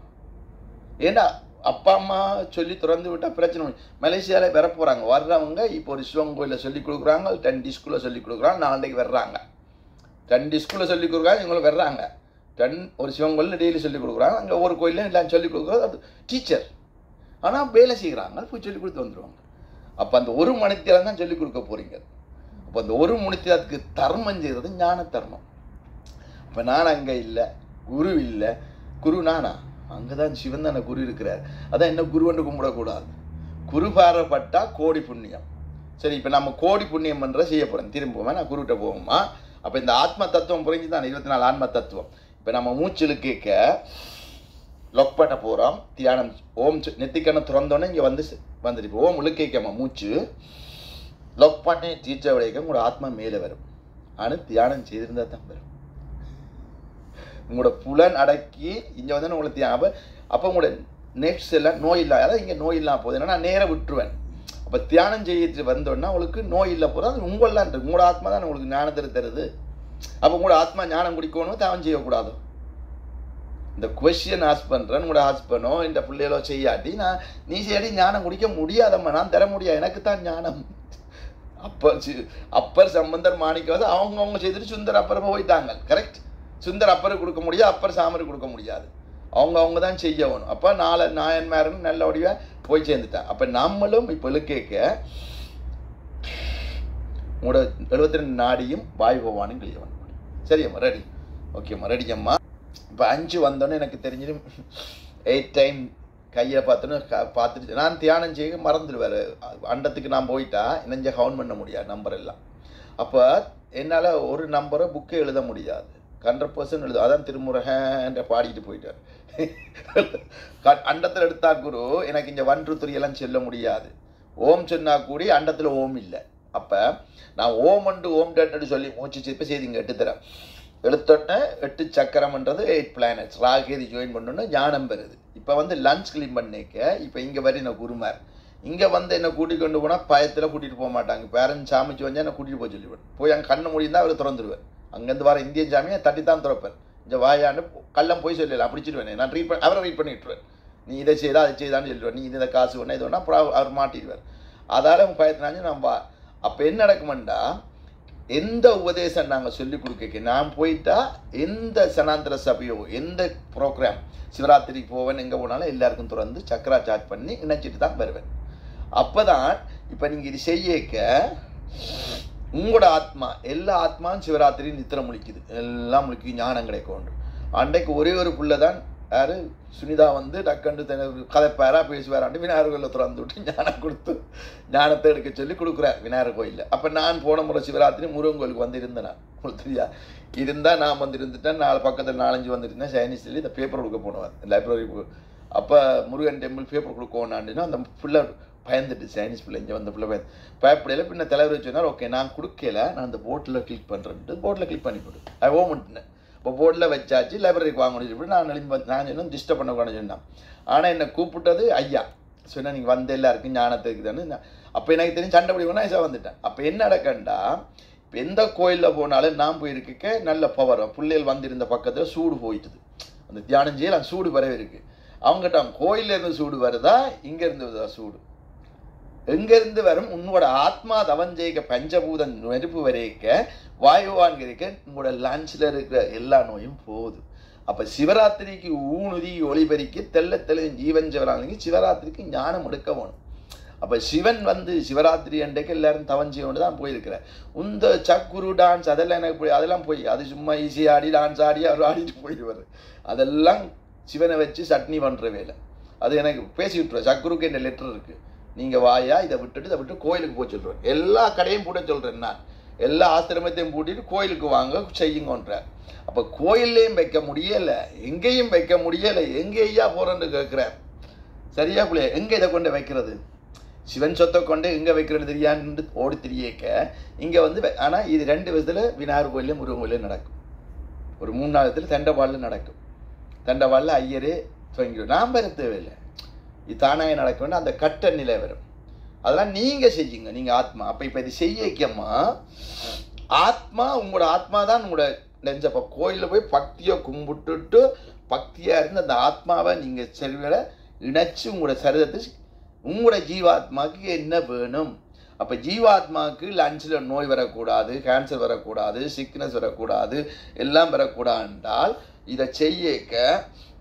ஏண்டா அப்பா அம்மா சொல்லி திறந்து விட்டால் பிரச்சனை. மலேசியாவில் வர போகிறாங்க, வர்றவங்க இப்போ ஒரு சிவன் கோயிலில் சொல்லிக் கொடுக்குறாங்க, 10 ஸ்கூலில் சொல்லிக் கொடுக்குறாங்க, நாளைக்கு வர்றாங்க. 10 ஸ்கூலில் சொல்லிக் கொடுக்குறாங்க, இவங்களும் வர்றாங்க. ஒரு சிவன் கோயிலில் டெய்லி சொல்லிக் கொடுக்குறாங்க, அங்கே ஒரு கோயிலில் எல்லாம் சொல்லிக் கொடுக்குறது அது டீச்சர். ஆனால் வேலை செய்கிறாங்க, போய் சொல்லிக் கொடுத்து வந்துடுவாங்க. அப்போ அந்த 1 மணித்தியாலம் தான் சொல்லிக் கொடுக்க போகிறீங்க. அப்போ அந்த 1 மணித்தியாலத்துக்கு தர்மம் செய்கிறது ஞான தர்மம். இப்போ நான் அங்கே இல்லை, குரு இல்லை, குரு நானா? அங்கே தான் சிவன் தானே குரு இருக்கிறார். அதான் என்ன குருவன்று கும்பிடக்கூடாது. குரு பாரப்பட்டா கோடி புண்ணியம். சரி, இப்போ நம்ம கோடி புண்ணியம் பண்ணுற செய்ய போகிறோம். திரும்புவோமா, நான் குருகிட்ட போவோமா? அப்போ இந்த ஆத்ம தத்துவம் புரிஞ்சு தான் 24 ஆன்ம தத்துவம். இப்போ நம்ம மூச்சில் கேட்க லொக் பண்ண போகிறோம். தியானம் ஓம் நெத்திக்கண்ணை திறந்தோன்னே இங்கே வந்துட்டு இப்போ ஓம் உழுக்கைக்கம்மா மூச்சு லொக் பண்ணி தீச்ச விளைக்க உங்களோட ஆத்மா மேலே வரும். ஆனால் தியானம் செய்திருந்தால் தான் வரும். உங்களோட புலன் அடக்கி இங்கே வந்து உங்களுக்கு தியானம். அப்போ உங்களோட நெக்ஸ்ட் எல்லாம் நோய் இல்லை, அதாவது இங்கே நோய் இல்லாமல் போகுது. ஏன்னா நான் நேராக விட்டுருவேன். அப்போ தியானம் செய்யிட்டு வந்தோன்னா உங்களுக்கு நோய் இல்லை போகிறது. அது உங்களெலாம் இருக்குது. உங்களோட ஆத்மா தான் உங்களுக்கு ஞானத்தை தருது. அப்போ உங்களோட ஆத்மா ஞானம் குடிக்கணும், தாவம் செய்யக்கூடாது. இந்த கொஸ்டின் ஆஸ்க் பண்ணுறேன், உங்களோட ஹஸ்பண்டோ இந்த பிள்ளைகளோ செய்யாட்டி நீ செய்யாட்டி ஞானம் குடிக்க முடியாதம்மா, நான் தர முடியாது, எனக்கு தான் ஞானம். அப்பர் சம்பந்தர் மாணிக்கவாசர் அவங்கவுங்க செய்துட்டு சுந்தர அப்புறமா போயிட்டாங்க. கரெக்ட். சுந்தர் அப்பருக்கு கொடுக்க முடியாது, அப்பர் சாமருக்கு கொடுக்க முடியாது. அவங்க தான் செய்யணும். அப்போ 4 நாயன்மாருன்னு நல்லபடியாக போய் சேர்ந்துட்டான். அப்போ நம்மளும் இப்போ இழுக்க உங்களோட 72 நாடியும் வாயு பகவானும் கிளியவன். சரியம்மா, ரெடி? ஓகேம்மா, ரெடியம்மா. இப்போ 5 வந்தோன்னே எனக்கு தெரிஞ்சது 8 டைம் கையை பார்த்துட்டு நான் தியானம் செய்ய மறந்துடுவார். அண்டத்துக்கு நான் போயிட்டா நெஞ்ச கவுண்ட் பண்ண முடியாது நம்பர் எல்லாம். அப்போ என்னால் ஒரு நம்பரை புக்கே எழுத முடியாது, 100% எழுத. அதான் திருமுருகன்ற பாடிட்டு போயிட்டார். அண்டத்தில் எடுத்தா குரு எனக்கு இங்கே 1 2 3 எல்லாம் சொல்ல முடியாது. ஓம் சொன்னா கூடி அண்டத்தில் ஓம் இல்லை. அப்போ நான் ஓம் டேட்டு சொல்லி மூச்சு இப்போ செய்திங்க 8 தரம் எடுத்தோடனே 8 சக்கரம்ன்றது 8 பிளானட்ஸ் ராகேதி ஜாயின் பண்ணோன்னு ஞானம் பெறுது. இப்போ வந்து லஞ்ச் கிளீன் பண்ணிக்க இப்போ இங்கே வரை நான் குருமார் இங்கே வந்து என்னை கூட்டிகிட்டு கொண்டு போனால் பயத்தில் கூட்டிகிட்டு போக மாட்டாங்க. பேரண்ட்ஸ் சாமிச்சு வந்தால் என்னை கூட்டிகிட்டு போய் சொல்லிவிடுவேன். போய் அங்கே கண்ணு முடிந்தால் அவர் திறந்துடுவேன். அங்கேருந்து வர இந்தியன் சாமியை தட்டி தான் திறப்பேன். இந்த வாயாண்டு கள்ளம் போய் சொல்லலாம் பிடிச்சிடுவேன். நான் அவரை ரீட் பண்ணிவிட்டுருவேன். நீ இதை செய்தா அதை செய்தான்னு சொல்லிடுவேன். நீ இதை காசு வேணா இது வேணா அப்புறம் அவர் மாட்டிடுவார். அதால் பயத்தினாச்சு நான் அப்போ என்ன நடக்குமெண்டா எந்த உபதேசம் நாங்கள் சொல்லிக் கொடுக்க நான் போயிட்டா எந்த சனாந்தர சபையோ எந்த ப்ரோக்ராம் சிவராத்திரிக்கு போவேன் எங்கே போனாலும் எல்லாருக்கும் திறந்து சக்கரா சார்ஜ் பண்ணி இணைச்சிட்டு தான் வருவேன். அப்போ தான் இப்போ நீங்கள் இது செய்யக்க உங்களோட ஆத்மா எல்லா ஆத்மாவும் சிவராத்திரியும் நித்திர முழிக்குது, எல்லாம் முழிக்கு ஞானம் கிடைக்கும். அன்றைக்கு ஒரே ஒரு பிள்ளை தான் யார் சுனிதா வந்து டக்கண்டு கதைப்பாரா பேசுவாரான்ட்டு விநாயகர் கோயிலில் திறந்து விட்டு ஞானம் கொடுத்து ஞானத்தை எடுக்க சொல்லி கொடுக்குறார் விநாயகர் கோயிலில். அப்போ நான் போன முறை சிவராத்திரி முருகன் கோயிலுக்கு வந்து இருந்தேன். நான் உங்களுக்கு தெரியா இருந்தால் நான் வந்து இருந்துட்டேன். 4 பக்கத்தில் 4-5 வந்துருந்தேன். சைனீஸ்லேயே இந்த பேப்பர் கொடுக்க போனேன் லைப்ரரி. அப்போ முருகன் டெம்பிள் பேப்பர் கொடுக்கணுன்னா அந்த பிள்ளை பயந்துட்டு சைனீஸ் பிள்ளை இங்கே வந்த பிள்ளை பயப்படையில் பின்ன தலைவர் சொன்னார் ஓகே நான் கொடுக்கல நான் அந்த போட்டில் கிளிக் பண்ணுறேன்ட்டு போட்டில் கிளிக் பண்ணி போட்டு அது ஓமன்ட்டுனேன். இப்போ போர்டில் வச்சாச்சு லைப்ரரிக்கு வாங்கணும் சொல்லி நான் சொன்னேன் டிஸ்டர்ப் பண்ணக்கூடாதுன்னு சொன்னேன். ஆனால் என்னை கூப்பிட்டது ஐயா சொன்னால் நீங்கள் வந்து எல்லாருக்கும் ஞானத்தை இருக்குதான்னு. அப்போ எனக்கு தெரியும் சண்டை பிடிக்கணும் நான் வந்துட்டேன். அப்போ என்ன நடக்கண்டா இப்போ எந்த கோயிலில் போனாலும் நான் போயிருக்க நல்ல பவர் பிள்ளைகள் வந்திருந்த பக்கத்தில் சூடு போயிட்டுது. அந்த தியானம் செய்யல அந்த சூடு வரவே இருக்குது. அவங்ககிட்ட கோயிலேருந்து சூடு வருதா இங்கேருந்து வருதா சூடு எங்கேருந்து வரும் உன்னோட ஆத்மா தவஞ்செய்க பஞ்சபூதம் நெருப்பு வரைக்க வாயுவான் இருக்க உங்களோட லஞ்சில் இருக்கிற எல்லா நோயும் போகுது. அப்போ சிவராத்திரிக்கு ஊனுதி ஒளிபரிக்கு தெள்ள ஜீவன் சிவராத்திரிக்கு சிவராத்திரிக்கு ஞானம் எடுக்க வேணும். அப்போ சிவன் வந்து சிவராத்திரி அன்றைக்கு எல்லாரும் தவஞ்செய்ய கொண்டு தான் போயிருக்கிறேன். இந்த சக்குரு டான்ஸ் அதெல்லாம் எனக்கு அதெல்லாம் போய் அது சும்மா ஈஸியாக ஆடி டான்ஸ் ஆடி அவர் ஆடிட்டு போயிடுவார். அதெல்லாம் சிவனை வச்சு சட்னி பண்ணுற வேலை. அது எனக்கு பேசி விட்டுருவேன். சக்குருக்கு என்ன லெட்டர் இருக்குது நீங்கள் வாயா இதை விட்டு கோயிலுக்கு போய் சொல்கிறேன். எல்லா கடையும் பூட்ட சொல்கிறேன். நான் எல்லா ஆசிரமத்தையும் பூட்டிட்டு கோயிலுக்கு வாங்க செய்யுங்கன்ற. அப்போ கோயில்லையும் வைக்க முடியலை எங்கேயும் வைக்க முடியலை. எங்கே ஐயா போகிறேன்னு கேட்குறேன். சரியா பிள்ளைய எங்கே இதை கொண்டு வைக்கிறது சிவன் சொத்தை கொண்டு எங்கே வைக்கிறது தெரியான்னு ஓடி தெரியக்க இங்கே வந்து. ஆனால் இது 2 விதத்தில் விநாயகர் கோயிலையும் முருகன் கோயிலையும் நடக்கும். ஒரு 3-4 இடத்துல தண்டவாளில் நடக்கும். தண்டவாளில் ஐயரே துவங்கிடும். நான் பெற தேவையில்லை. இது தானாக நடக்க வேண்டாம். அந்த கட்ட நிலை வரும். அதெல்லாம் நீங்கள் செய்யுங்க. நீங்கள் ஆத்மா அப்போ இப்போ இது செய்யக்கம்மா ஆத்மா உங்களோட ஆத்மா தான் உங்களோட நெஞ்சப்போ கோயிலில் போய் பக்தியை கும்பிட்டுட்டு பக்தியாக இருந்து அந்த ஆத்மாவை நீங்கள் செல்விகளை இணைச்சி உங்களோட சரீரத்தை உங்களோட ஜீவாத்மாவுக்கு என்ன வேணும். அப்போ ஜீவாத்மாவுக்கு லஞ்சில் நோய் வரக்கூடாது, கேன்சர் வரக்கூடாது, சிக்னஸ் வரக்கூடாது, எல்லாம் வரக்கூடாது என்றால் இதை செய்யக்க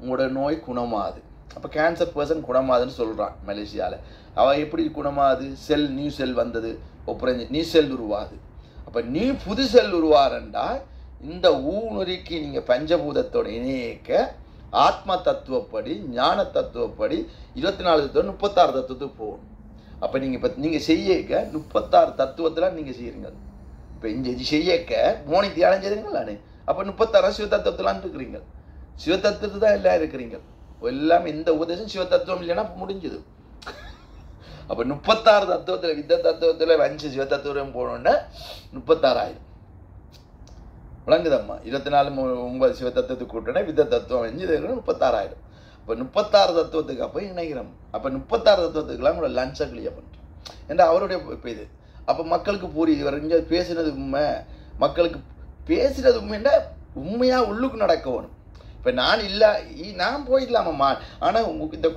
உங்களோட நோய் குணமாகுது. அப்போ கேன்சர் பர்சன் குணமாதுன்னு சொல்கிறான் மலேசியாவில். அவள் எப்படி குணமாகுது? நியூ செல் வந்தது, அப்புறம் நியூ செல் உருவாகுது. அப்போ புது செல் உருவாரண்டா இந்த ஊனுரிக்கு நீங்கள் பஞ்சபூதத்தோட இணையக்க ஆத்ம தத்துவப்படி ஞான தத்துவப்படி 24 தத்துவம் 36 தத்துவத்துக்கு போகணும். அப்போ நீங்கள் செய்யக்க 36 தத்துவத்தில் நீங்கள் செய்கிறீங்க. இப்போ இங்கே இது செய்யக்க மோனிங் தியானம் செய்கிறீங்களானே. அப்போ 36 சிவதத்துவத்திலான் இருக்கிறீங்க. சிவதத்துவத்து தான் எல்லாம் இருக்கிறீங்க. எல்லாம் எந்த உபதேசம் சிவதத்துவம் இல்லைன்னா முடிஞ்சுது. அப்போ 36 தத்துவத்தில் வித்த தத்துவத்தில் 5 சிவதத்துவம் போனோன்னா 36,000 விளங்குதம்மா. 24 சிவதத்துவத்துக்கு கூட்டணே வித்த தத்துவம் 5 36,000. இப்போ 36 தத்துவத்துக்கு அப்போ இணைகிறோம். அப்போ 36 தத்துவத்துக்குலாம் கூட லஞ்சை கிளியர் பண்ணுறோம் என்ற அவருடைய இப்போ இது. அப்போ மக்களுக்கு புரியுது. இவர் இங்கே பேசுனது உண்மை, மக்களுக்கு பேசுகிறது உண்மைன்னா உண்மையாக உள்ளுக்கு நடக்கணும். இப்போ நான் போயிடலாமம்மா. ஆனால் இந்த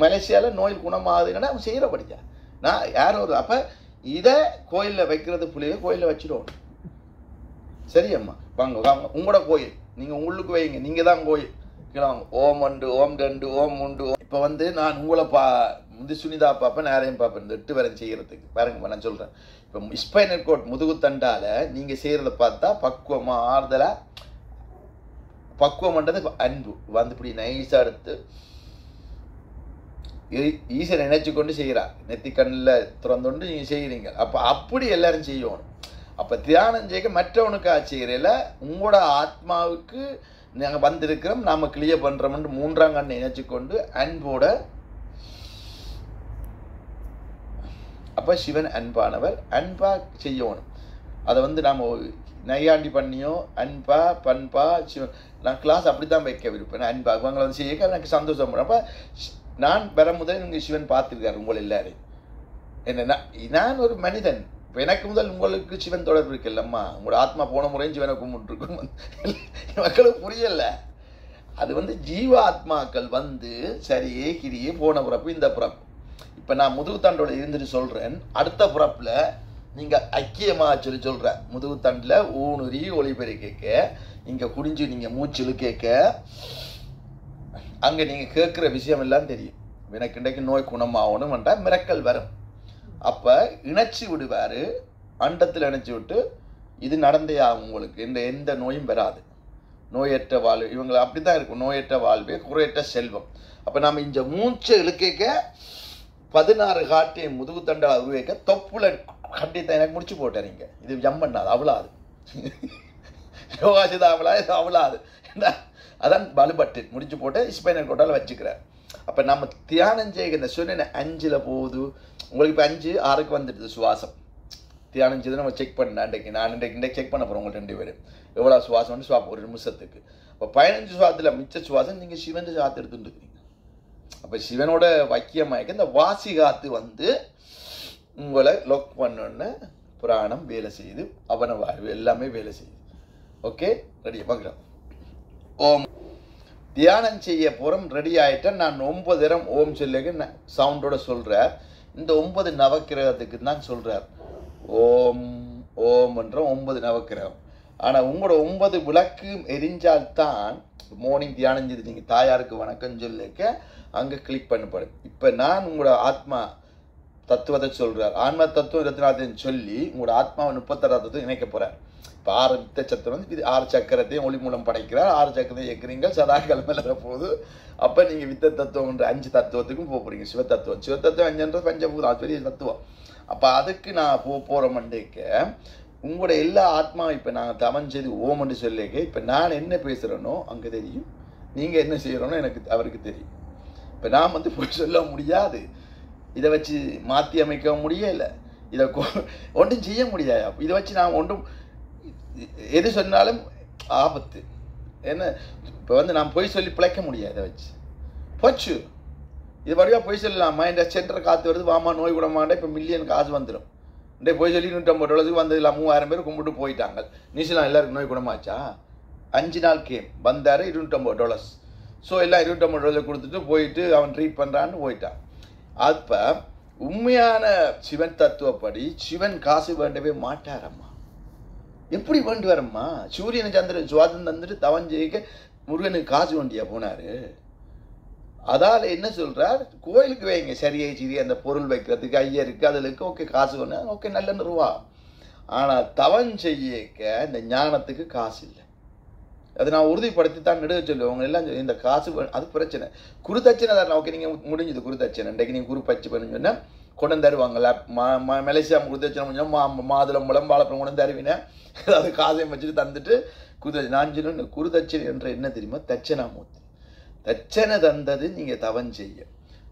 மலேசியாவில் நோய் குணமாகுதுன்னா அவன் செய்கிற படித்தா நான் யாரோ ஒரு. அப்போ இதை கோயிலில் வைக்கிறது புள்ளைய கோயிலில் வச்சுடுவோம். சரியம்மா வாங்க வாங்க உங்களோட கோயில் நீங்கள் உங்களுக்கு வைங்க, நீங்கள் தான் கோயில் கிளம்புங்க. ஓம் ஒன்று, ஓம் ரெண்டு, ஓம் உண்டு. இப்போ வந்து நான் உங்களை முந்தி சுனிதா பார்ப்பேன், யாரையும் பார்ப்பேன் இந்த 8 வரை செய்கிறதுக்கு. பாருங்க நான் சொல்கிறேன், இப்போ ஸ்பைனல் கோட் முதுகுத்தண்டால் நீங்கள் செய்கிறத பார்த்தா பக்குவமாக ஆறுதலாக, பக்குவம்ன்றது அன்பு வந்து இப்படி நைஸாக எடுத்து ஈஸியாக நினைச்சு கொண்டு செய்கிறார். நெத்தி கண்ணில் திறந்துகொண்டு நீங்கள் செய்கிறீங்க. அப்போ அப்படி எல்லாரும் செய்யணும். அப்போ தியானம் செய்ய மற்றவனுக்காக செய்கிறதில்ல, உங்களோட ஆத்மாவுக்கு நாங்கள் வந்திருக்கிறோம், நாம் கிளியர் பண்ணுறோம்னு 3ஆம் கண்ணை நினைச்சு கொண்டு அன்போட. அப்போ சிவன் அன்பானவர், அன்பாக செய்யணும். அதை வந்து நாம் நையாண்டி பண்ணியோ அன்பா பண்பா சிவன், நான் கிளாஸ் அப்படி தான் வைக்க விருப்பேன். அன்பா இவங்களை வந்து செய்ய எனக்கு சந்தோஷம். அப்போ நான் வர முதல் நீங்கள் சிவன் பார்த்துருக்காரு உங்களை எல்லாரையும். என்ன நான் ஒரு மனிதன், இப்போ எனக்கு முதல் உங்களுக்கு சிவன் தொடர்பு இருக்குல்லம்மா. உங்களோட ஆத்மா போன முறையும் சிவனை கும்பிட்டுருக்கும். மக்களுக்கு புரியல. அது வந்து ஜீவ ஆத்மாக்கள் வந்து சரியே கிரியே போன பிறப்பு இந்த பிறப்பு. இப்போ நான் முதுகுத்தண்டோட இருந்துட்டு சொல்கிறேன், அடுத்த பிறப்பில் நீங்கள் ஐக்கியமாக சொல்கிறேன். முதுகுத்தண்டில் ஊனுரி ஒளிபெறி கேட்க, இங்கே குடிஞ்சு நீங்கள் மூச்சில் கேட்க, அங்கே நீங்கள் கேட்குற விஷயம் எல்லாம் தெரியும். எனக்கு இன்றைக்கு நோய் குணமாகணும் என்றால் மிரக்கல் வரும். அப்போ இணைச்சி விடுவார், அண்டத்தில் இணைச்சி விட்டு இது நடந்தே ஆகும் உங்களுக்கு, எந்த நோயும் வராது. நோயற்ற வாழ்வு இவங்களை அப்படி தான் இருக்கும். நோயற்ற வாழ்வே குறையற்ற செல்வம். அப்போ நம்ம இந்த மூச்சை இழுக்க 16 காட்டிய முதுகுத்தண்டை உருவேக்க தொப்புல கட்டித்தான் எனக்கு முடிச்சு போட்டாருங்க. இது ஜம்மண்ணாது அவ்வளாது, யோகாசிதா அவ்வளாது. அதான் பலுபட்டு முடிச்சு போட்டு ஸ்பைனல் கோட்டால் வச்சுக்கிறார். அப்போ நம்ம தியானம் செய்ய இந்த சொன்ன 5ல் போகுது உங்களுக்கு. இப்போ 5 6க்கு வந்துடுது சுவாசம். தியானம் செய்து நம்ம செக் பண்ண நான் இன்றைக்கு செக் பண்ண போகிறோம். உங்களுக்கு 2 பேரும் எவ்வளோ சுவாசம்னு சுவாசம் ஒரு நிமிஷத்துக்கு. அப்போ 15 சுவாசத்தில் மிச்ச சுவாசம் நீங்கள் சிவன் காற்று எடுத்துட்டு இருக்கிறீங்க. அப்போ சிவனோட வைக்கியமாய்க்க இந்த வாசி காற்று வந்து உங்களை லொக் பண்ணோன்னு புராணம் வேலை செய்யுது, அவன வாழ்வு எல்லாமே வேலை செய்யுது. ஓகே, ரெடி பார்க்குறோம். ஓம் தியானம் செய்ய போகிறோம், ரெடி ஆகிட்டேன். நான் 9 தரம் ஓம் சொல்லுங்க சவுண்டோட சொல்கிறார். இந்த 9 நவக்கிரகத்துக்கு தான் சொல்கிறார். ஓம் ஓம்ன்ற 9 நவக்கிரகம். ஆனால் உங்களோட 9 விளக்கு எரிஞ்சால்தான் மார்னிங் தியானம் செய்து நீங்கள் தாயாருக்கு வணக்கம் சொல்லிக்க அங்கே கிளிக் பண்ணப்படும். இப்போ நான் உங்களோட ஆத்மா தத்துவத்தை சொல்கிறார். ஆன்மா தத்துவம் 24 சொல்லி உங்களோட ஆத்மாவை 36 தத்துவம் இணைக்க போகிறார். இப்போ 6 வித்த சத்திரம் வந்து இது 6 சக்கரத்தையும் ஒளி மூலம் படைக்கிறார். 6 சக்கரத்தையும் இயக்குறீங்க, சதா கிழமையில போகுது. அப்போ நீங்கள் வித்த தத்துவம்ன்ற 5 தத்துவத்துக்கும் போகிறீங்க. சிவத்தத்துவம் 5 பஞ்சபூதம், அது பெரிய தத்துவம். அப்போ அதுக்கு நான் போகிறோம்னுக்க உங்களோட எல்லா ஆத்மா இப்போ நாங்கள் தவன் செய்து ஓம்னு சொல்லிக்க இப்போ நான் என்ன பேசுகிறேனோ அங்கே தெரியும், நீங்கள் என்ன செய்கிறோனோ எனக்கு அவருக்கு தெரியும். இப்போ நான் வந்து போய் சொல்ல முடியாது, இதை வச்சு மாற்றி அமைக்க முடியலை, இதை ஒன்றும் செய்ய முடியாது. இதை வச்சு நான் ஒன்றும் எது சொன்னாலும் ஆபத்து. என்ன இப்போ வந்து நான் போய் சொல்லி பிழைக்க முடியாது. இதை வச்சு போச்சு இது வழியாக போய் சொல்லலாமா? இந்த சென்டர் காற்று வருது, வாமா நோய் குணமாண்டா இப்போ மில்லியன் காசு வந்துடும். இன்றைய போய் சொல்லி $150 வந்ததில்ல, 3000 பேர் கும்பிட்டு போயிட்டாங்க. நியூசிலாந்து எல்லாருக்கும் நோய் குணமாச்சா? 5 நாள் கேம் வந்தார், $250. ஸோ எல்லாம் $250 கொடுத்துட்டு போயிட்டு அவன் ட்ரீட் பண்ணுறான்னு போயிட்டான். அப்போ உண்மையான சிவன் தத்துவப்படி சிவன் காசு வேண்டவே மாட்டாரம்மா. எப்படி வேண்டு வரம்மா? சூரியன் சந்திரன் சுவாதம் தந்துட்டு தவன் ஜெயிக்க முருகனுக்கு காசு வேண்டியா போனார். அதால் என்ன சொல்கிறார், கோயிலுக்கு வைங்க சரியை சிறி அந்த பொருள் வைக்கிறதுக்கு ஐயருக்கு அதிலுக்கு ஓகே காசு வேணா ஓகே நல்ல நிறுவா. ஆனால் தவன் செய்யக்க இந்த ஞானத்துக்கு காசு இல்லை. அதை நான் உறுதிப்படுத்தி தான் நெடுக சொல்லுவேன். அவங்க எல்லாம் இந்த காசு அது பிரச்சனை. குருதட்சணை தான் ஓகே, நீங்கள் முடிஞ்சது குருதட்சணை. இன்றைக்கு நீங்கள் குரு பச்சு பண்ணி சொன்னால் கொண்டு தருவாங்கல்ல. மலேசியா குருதட்சணை கொஞ்சம் மாதுளம்பழம் வாழைப்பழம் கொண்டு தருவினேன். அதாவது காசையும் வச்சுட்டு தந்துட்டு குருதட்சணை. நான் சொன்னேன் குருதட்சணை என்ற என்ன தெரியுமா? தட்சணாமூர்த்தி. தட்சணை தந்தது நீங்கள் தவன் செய்ய,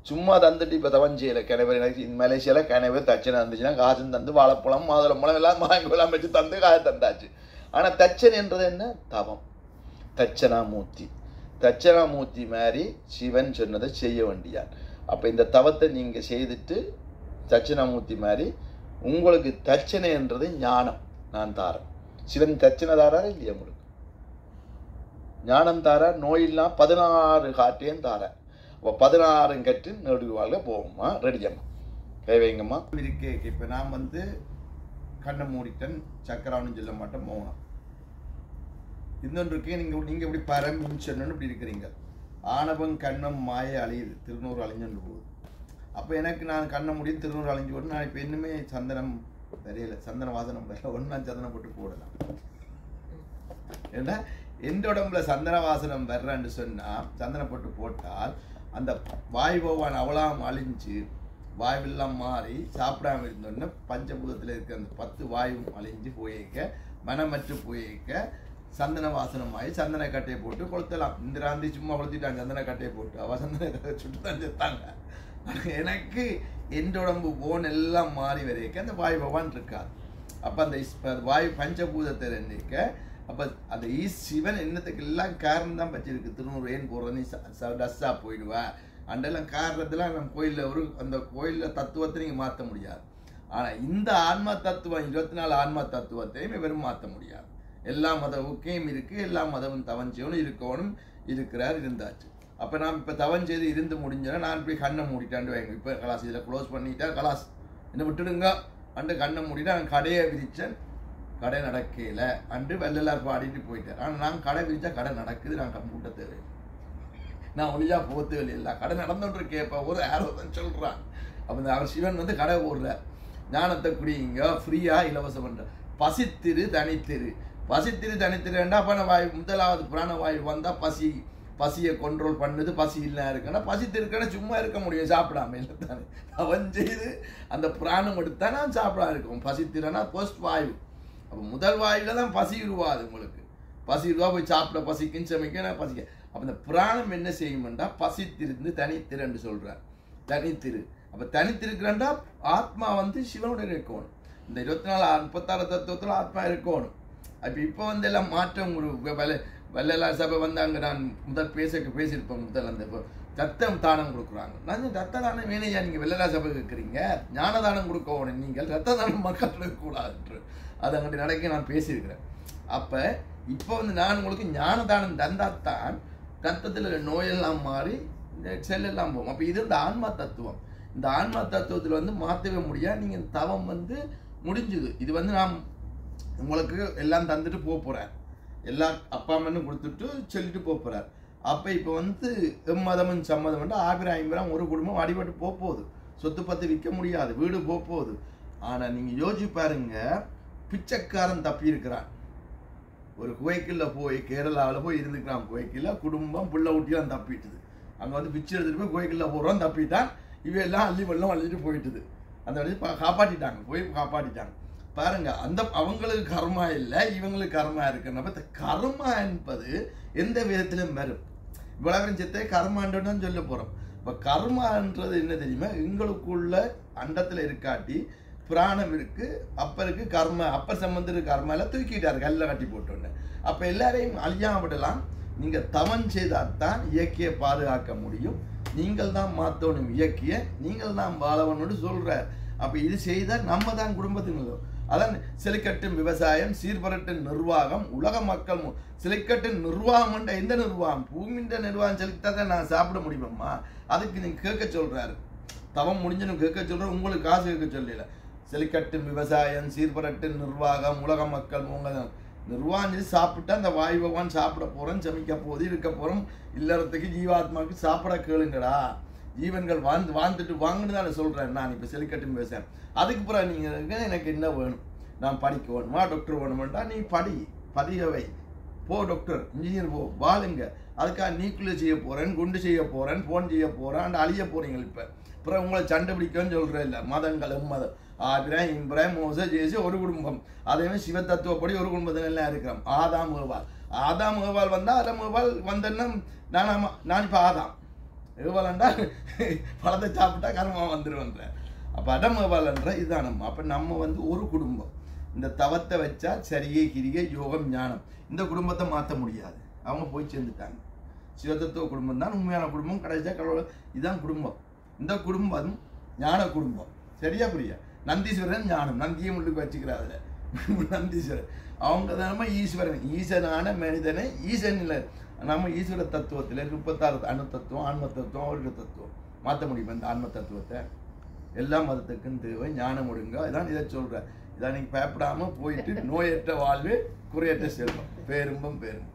சும்மா தந்துட்டு இப்போ தவன் செய்யலை. கிணவர் எனக்கு மலேசியாவில் கிணவர் தட்சணை தந்துச்சுன்னா காசு தந்து வாழைப்பழம் மாதுளம்பழம் எல்லாம் வாங்கலாம் வச்சு தந்து காசு தந்தாச்சு. ஆனால் தட்சணைன்றது என்ன? தவம். தட்சணாமூர்த்தி. தட்சணாமூர்த்தி மாதிரி சிவன் சொன்னதை செய்ய வேண்டியான். அப்போ இந்த தவத்தை நீங்கள் செய்துட்டு தட்சணாமூர்த்தி மாதிரி உங்களுக்கு தட்சணைன்றது ஞானம் நான் தாரேன். சிவன் தட்சணை தாராரா இல்லையா? உங்களுக்கு ஞானம் தாரா, நோயெல்லாம் 16 காட்டையும் தாரா. அப்போ 16 கட்டு நடுவாக போகுமா? ரெடியம்மா கை வைங்கம்மா. இருக்கே இப்போ நான் வந்து கண்ணை மூடிட்டன், சக்கரான்னு சொல்ல மாட்டேன், மௌனம். இன்னொன்றுக்கு நீங்க இப்படி பரமின்னு இப்படி இருக்கிறீங்க. ஆணவம் கண்ணம் மாய அழியுது, திருநூறு அழிஞ்சு போகுது. அப்போ எனக்கு நான் கண்ணை முடியும் திருநூறு அழிஞ்சு போட்டு நான் இப்போ இன்னுமே சந்தனம் தெரியல, சந்தன வாசனம் வரல, ஒன்றா சந்தனம் போட்டு போடலாம். ஏன்னா எந்த உடம்புல சந்தன வாசனம் வர்றன்னு சொன்னால் சந்தனம் போட்டு போட்டால் அந்த வாயு பகவான் அவளாம் அழிஞ்சு வாயுவெல்லாம் மாறி சாப்பிடாம இருந்தோன்னா பஞ்சபூதத்தில் இருக்க அந்த 10 வாயும் அழிஞ்சு போயிக்க மனமற்று போயிக்க சந்தன வாசனமாகி சந்தன கட்டையை போட்டு கொளுத்தலாம். இந்திராந்தி சும்மா கொளுத்திட்டாங்க சந்தன கட்டையை போட்டு, அவள் சந்தன கட்டை சுட்டு தான் செத்தாங்க. எனக்கு எந்த உடம்பு போன் எல்லாம் மாறி வரைக்க அந்த வாயு பகவான் இருக்காது. அப்போ அந்த வாயு பஞ்சபூதத்தை நினைக்க அப்போ அந்த சிவன் என்னத்துக்கு எல்லாம் காரணம் தான் வச்சிருக்கு. திருநூறு ஏன் போடுறது, நீ டஸ்ஸாக போயிடுவா அண்டெல்லாம் காரணத்தெல்லாம் நம்ம கோயிலில் அந்த கோயிலில் தத்துவத்தை நீங்கள் மாற்ற முடியாது. ஆனால் இந்த ஆன்மா தத்துவம் 24 ஆன்மா தத்துவத்தையும் வெறும் மாற்ற முடியாது. எல்லா மதவுக்கையும் இருக்குது, எல்லா மதமும் தவம் செய்யணும் இருக்கணும் இருக்கிறார் இருந்தாச்சு. அப்போ நான் இப்போ தவம் செய்து இருந்து முடிஞ்சோன்னா நான் போய் கண்ணை மூடிட்டாண்டு வைங்க. இப்போ கலாஸ் இதில் க்ளோஸ் பண்ணிட்டா கலாஸ் என்ன விட்டுடுங்க அண்டு கண்ணை மூடிட்டு நான் கடையை விரிச்சேன், கடை நடக்கல அண்டு வெள்ளெல்லாம் பாடிட்டு போயிட்டேன். ஆனால் நான் கடை விரிச்சா கடை நடக்குது, நான் கம்ப்யூட்டர் தேவை, நான் ஒளியா போத்து இல்லை கடை நடந்துட்டு இருக்கேன். இப்போ ஒரு ஆரோதான் சொல்கிறான். அப்போ அவர் சிவன் வந்து கடை போடுறார், ஞானத்தை குடிங்க ஃப்ரீயாக இலவசம் பண்ணுற பசித்திரு தனித்திரு. பசித்திரு தனித்திருண்டா அப்போ வாயு முதலாவது பிராணவாயு வந்தால் பசியை கண்ட்ரோல் பண்ணுது. பசி இல்லை இருக்குன்னா பசித்திருக்கேன்னா சும்மா இருக்க முடியும் சாப்பிடாம இல்லை தானே. அவன் செய்து அந்த பிராணம் எடுத்தா நான் சாப்பிடாம இருக்கும். பசித்திரனா போஸ்ட் வாயு. அப்போ முதல் வாயுல தான் பசி உருவாது. உங்களுக்கு பசி உருவா போய் சாப்பிட பசிக்குன்னு சமைக்க பசிக்க. அப்போ இந்த பிராணம் என்ன செய்யும்டா பசித்திருந்து தனித்திரன்னு சொல்கிறார். தனித்திரு. அப்போ தனித்திருக்கிறண்டா ஆத்மா வந்து சிவனுடைய இருக்கணும். இந்த 24 36 தத்துவத்தில் ஆத்மா இருக்கணும். அப்போ இப்போ வந்து எல்லாம் மாற்றம் ஒரு வெள்ளலார் சபை வந்து அங்கே நான் முதல் பேசியிருப்பேன். முதல் அந்த இப்போ ரத்தம் தானம் கொடுக்குறாங்க. நான் ரத்த தானம் வேணையா நீங்கள் வெள்ளலார் சபை கேட்குறீங்க, ஞான தானம் கொடுக்கணும், நீங்கள் ரத்த தானம் மக்கள் இருக்கக்கூடாது. அது அங்கிட்ட நடக்க நான் பேசியிருக்கிறேன். அப்போ இப்போ வந்து நான் உங்களுக்கு ஞான தானம் தந்தாத்தான் ரத்தத்தில் நோயெல்லாம் மாறி செல்லெல்லாம் போகும். அப்போ இது இந்த ஆன்மா தத்துவம். இந்த ஆன்மா தத்துவத்தில் வந்து மாற்றவே முடியாது. நீங்கள் தவம் வந்து முடிஞ்சுது. இது வந்து நான் உங்களுக்கு எல்லாம் தந்துட்டு போகிறேன், எல்லா அப்பா அம்மனும் கொடுத்துட்டு சொல்லிட்டு போகிறார். அப்போ இப்போ வந்து எம்மதமும் சம்மதம் வந்து 1000 ஒரு குடும்பம் அடிபட்டு போகுது. சொத்து பத்து விற்க முடியாது, வீடு போகுது. ஆனால் நீங்கள் யோசிச்சு பாருங்க, பிச்சைக்காரன் தப்பி இருக்கிறான். ஒரு குவைக்கில் போய் கேரளாவில் போய் இருந்துக்கிறான். குவைக்கில் குடும்பம் புள்ள ஊட்டிலாம் தப்பிட்டுது. அங்கே வந்து பிச்சை எடுத்துகிட்டு போய் குவைக்கில் போகிறோம் தப்பிட்டான். இவையெல்லாம் அள்ளி வெள்ளம் அள்ளிட்டு போயிட்டுது. அந்த வழி காப்பாற்றிட்டாங்க, போய் காப்பாற்றிட்டாங்க. பாருங்க, அந்த அவங்களுக்கு கர்மா இல்லை, இவங்களுக்கு கர்மா இருக்குன்னு. இந்த கர்மா என்பது எந்த விதத்திலும் வரும். இவ்வளவு சித்தை கர்மான்னு தான் சொல்ல போகிறோம். இப்போ கர்மான்றது என்ன தெரியுமா, எங்களுக்குள்ள அண்டத்தில் இருக்காட்டி பிராணம் இருக்கு, அப்பருக்கு கர்ம அப்பர் சம்பந்தருக்கு கர்மா எல்லாம் தூக்கிட்டாரு கல்ல கட்டி போட்டோன்னு. அப்போ எல்லாரையும் அழியாம விடலாம். நீங்கள் தவம் செய்தால்தான் இயற்கையை பாதுகாக்க முடியும். நீங்கள் தான் மாற்றணும் இயற்கைய, நீங்கள் தான் வாழவனோடு சொல்கிறார். அப்போ இது செய்தால் நம்ம தான் குடும்பத்துக்கு. அதான் சிலைக்கட்டும் விவசாயம், சீர்பரட்டும் நிர்வாகம், உலக மக்கள் சிலைக்கட்டும் நிர்வாகம். எந்த நிர்வாகம்? பூமின்ற நிர்வாகம் செலுத்தா தான் நான் சாப்பிட முடியுமா? அதுக்கு நீங்கள் கேட்க சொல்கிறாரு. தவம் முடிஞ்சனும் கேட்க சொல்கிற, உங்களுக்கு காசு கேட்க சொல்லல. சிலைக்கட்டும் விவசாயம், சீர்பரட்டும் நிர்வாகம், உலக மக்கள் உங்கள் நிர்வாகம் சாப்பிட்டா அந்த வாயு பகவான் சாப்பிட போகிறோம், சமைக்க போகுது, இருக்க போகிறோம். இல்லறத்துக்கு ஜீவாத்மாவுக்கு சாப்பிட கேளுங்கடா. ஜீவன்கள் வாழ்ந்துட்டு வாங்கன்னு தானே சொல்கிறேன் நான். இப்போ செலிக்கட்டும் விவசாயம் அதுக்கு பிறகு நீங்கள் எனக்கு என்ன வேணும், நான் படிக்க வேணுமா, டாக்டர் வேணுமெண்டா நீ பதிகவை போ, டாக்டர் இன்ஜினியர் போ, வாழுங்க. அதுக்காக நியூக்ளியர் செய்ய போகிறேன், குண்டு செய்ய போகிறேன், ஃபோன் செய்ய போகிறேன், அழிய போகிறீங்க. இப்போ அப்புறம் உங்களை சண்டை பிடிக்கன்னு சொல்கிறேன். இல்லை மதங்கள் மதம் ஆபிராம் இப்ராஹிம் மோச ஜேசி ஒரு குடும்பம். அதேமாதிரி சிவ தத்துவப்படி ஒரு குடும்பத்தில் எல்லாம் இருக்கிறோம். ஆதாம் ஏவாள் வந்தால் ஆதாம் ஏவாள் வந்தேன்னா நான் இப்போ ஆதாம் ஏவாள்ண்டா பழத்தை சாப்பிட்டா கர்மா வந்துடுவேன்ற. அப்போ அடம் ஏவாள்ன்ற இதுதான் நம்ம. அப்போ நம்ம வந்து ஒரு குடும்பம். இந்த தவத்தை வச்சா சரியை கிரிகை யோகம் ஞானம் இந்த குடும்பத்தை மாற்ற முடியாது. அவங்க போய் சேர்ந்துட்டாங்க. சிவதத்துவ குடும்பம் தான் உண்மையான குடும்பம். கடைசியாக கடவுள் இதுதான் குடும்பம். இந்த குடும்பம் ஞான குடும்பம். சரியா புரியா? நந்தீஸ்வரன் ஞானம், நந்தியை முள்ளுக்கு வச்சுக்கிறாரு நந்தீஸ்வரன். அவங்க தானே ஈஸ்வரன், ஈசனான மனிதனை ஈசன் இல்லை. நம்ம ஈஸ்வர தத்துவத்தில் 36 அணு தத்துவம், ஆன்ம தத்துவம், அவருடைய தத்துவம் மாற்ற முடியும். இந்த ஆன்ம தத்துவத்தை எல்லா மதத்துக்கும் தேவை ஞானம் ஒடுங்க. இதான் இதை சொல்கிறேன். இதை நீங்கள் பயப்படாமல் போயிட்டு நோயற்ற வாழ்வு குறையற்ற செல்வம் பேரும்பம் பேரும்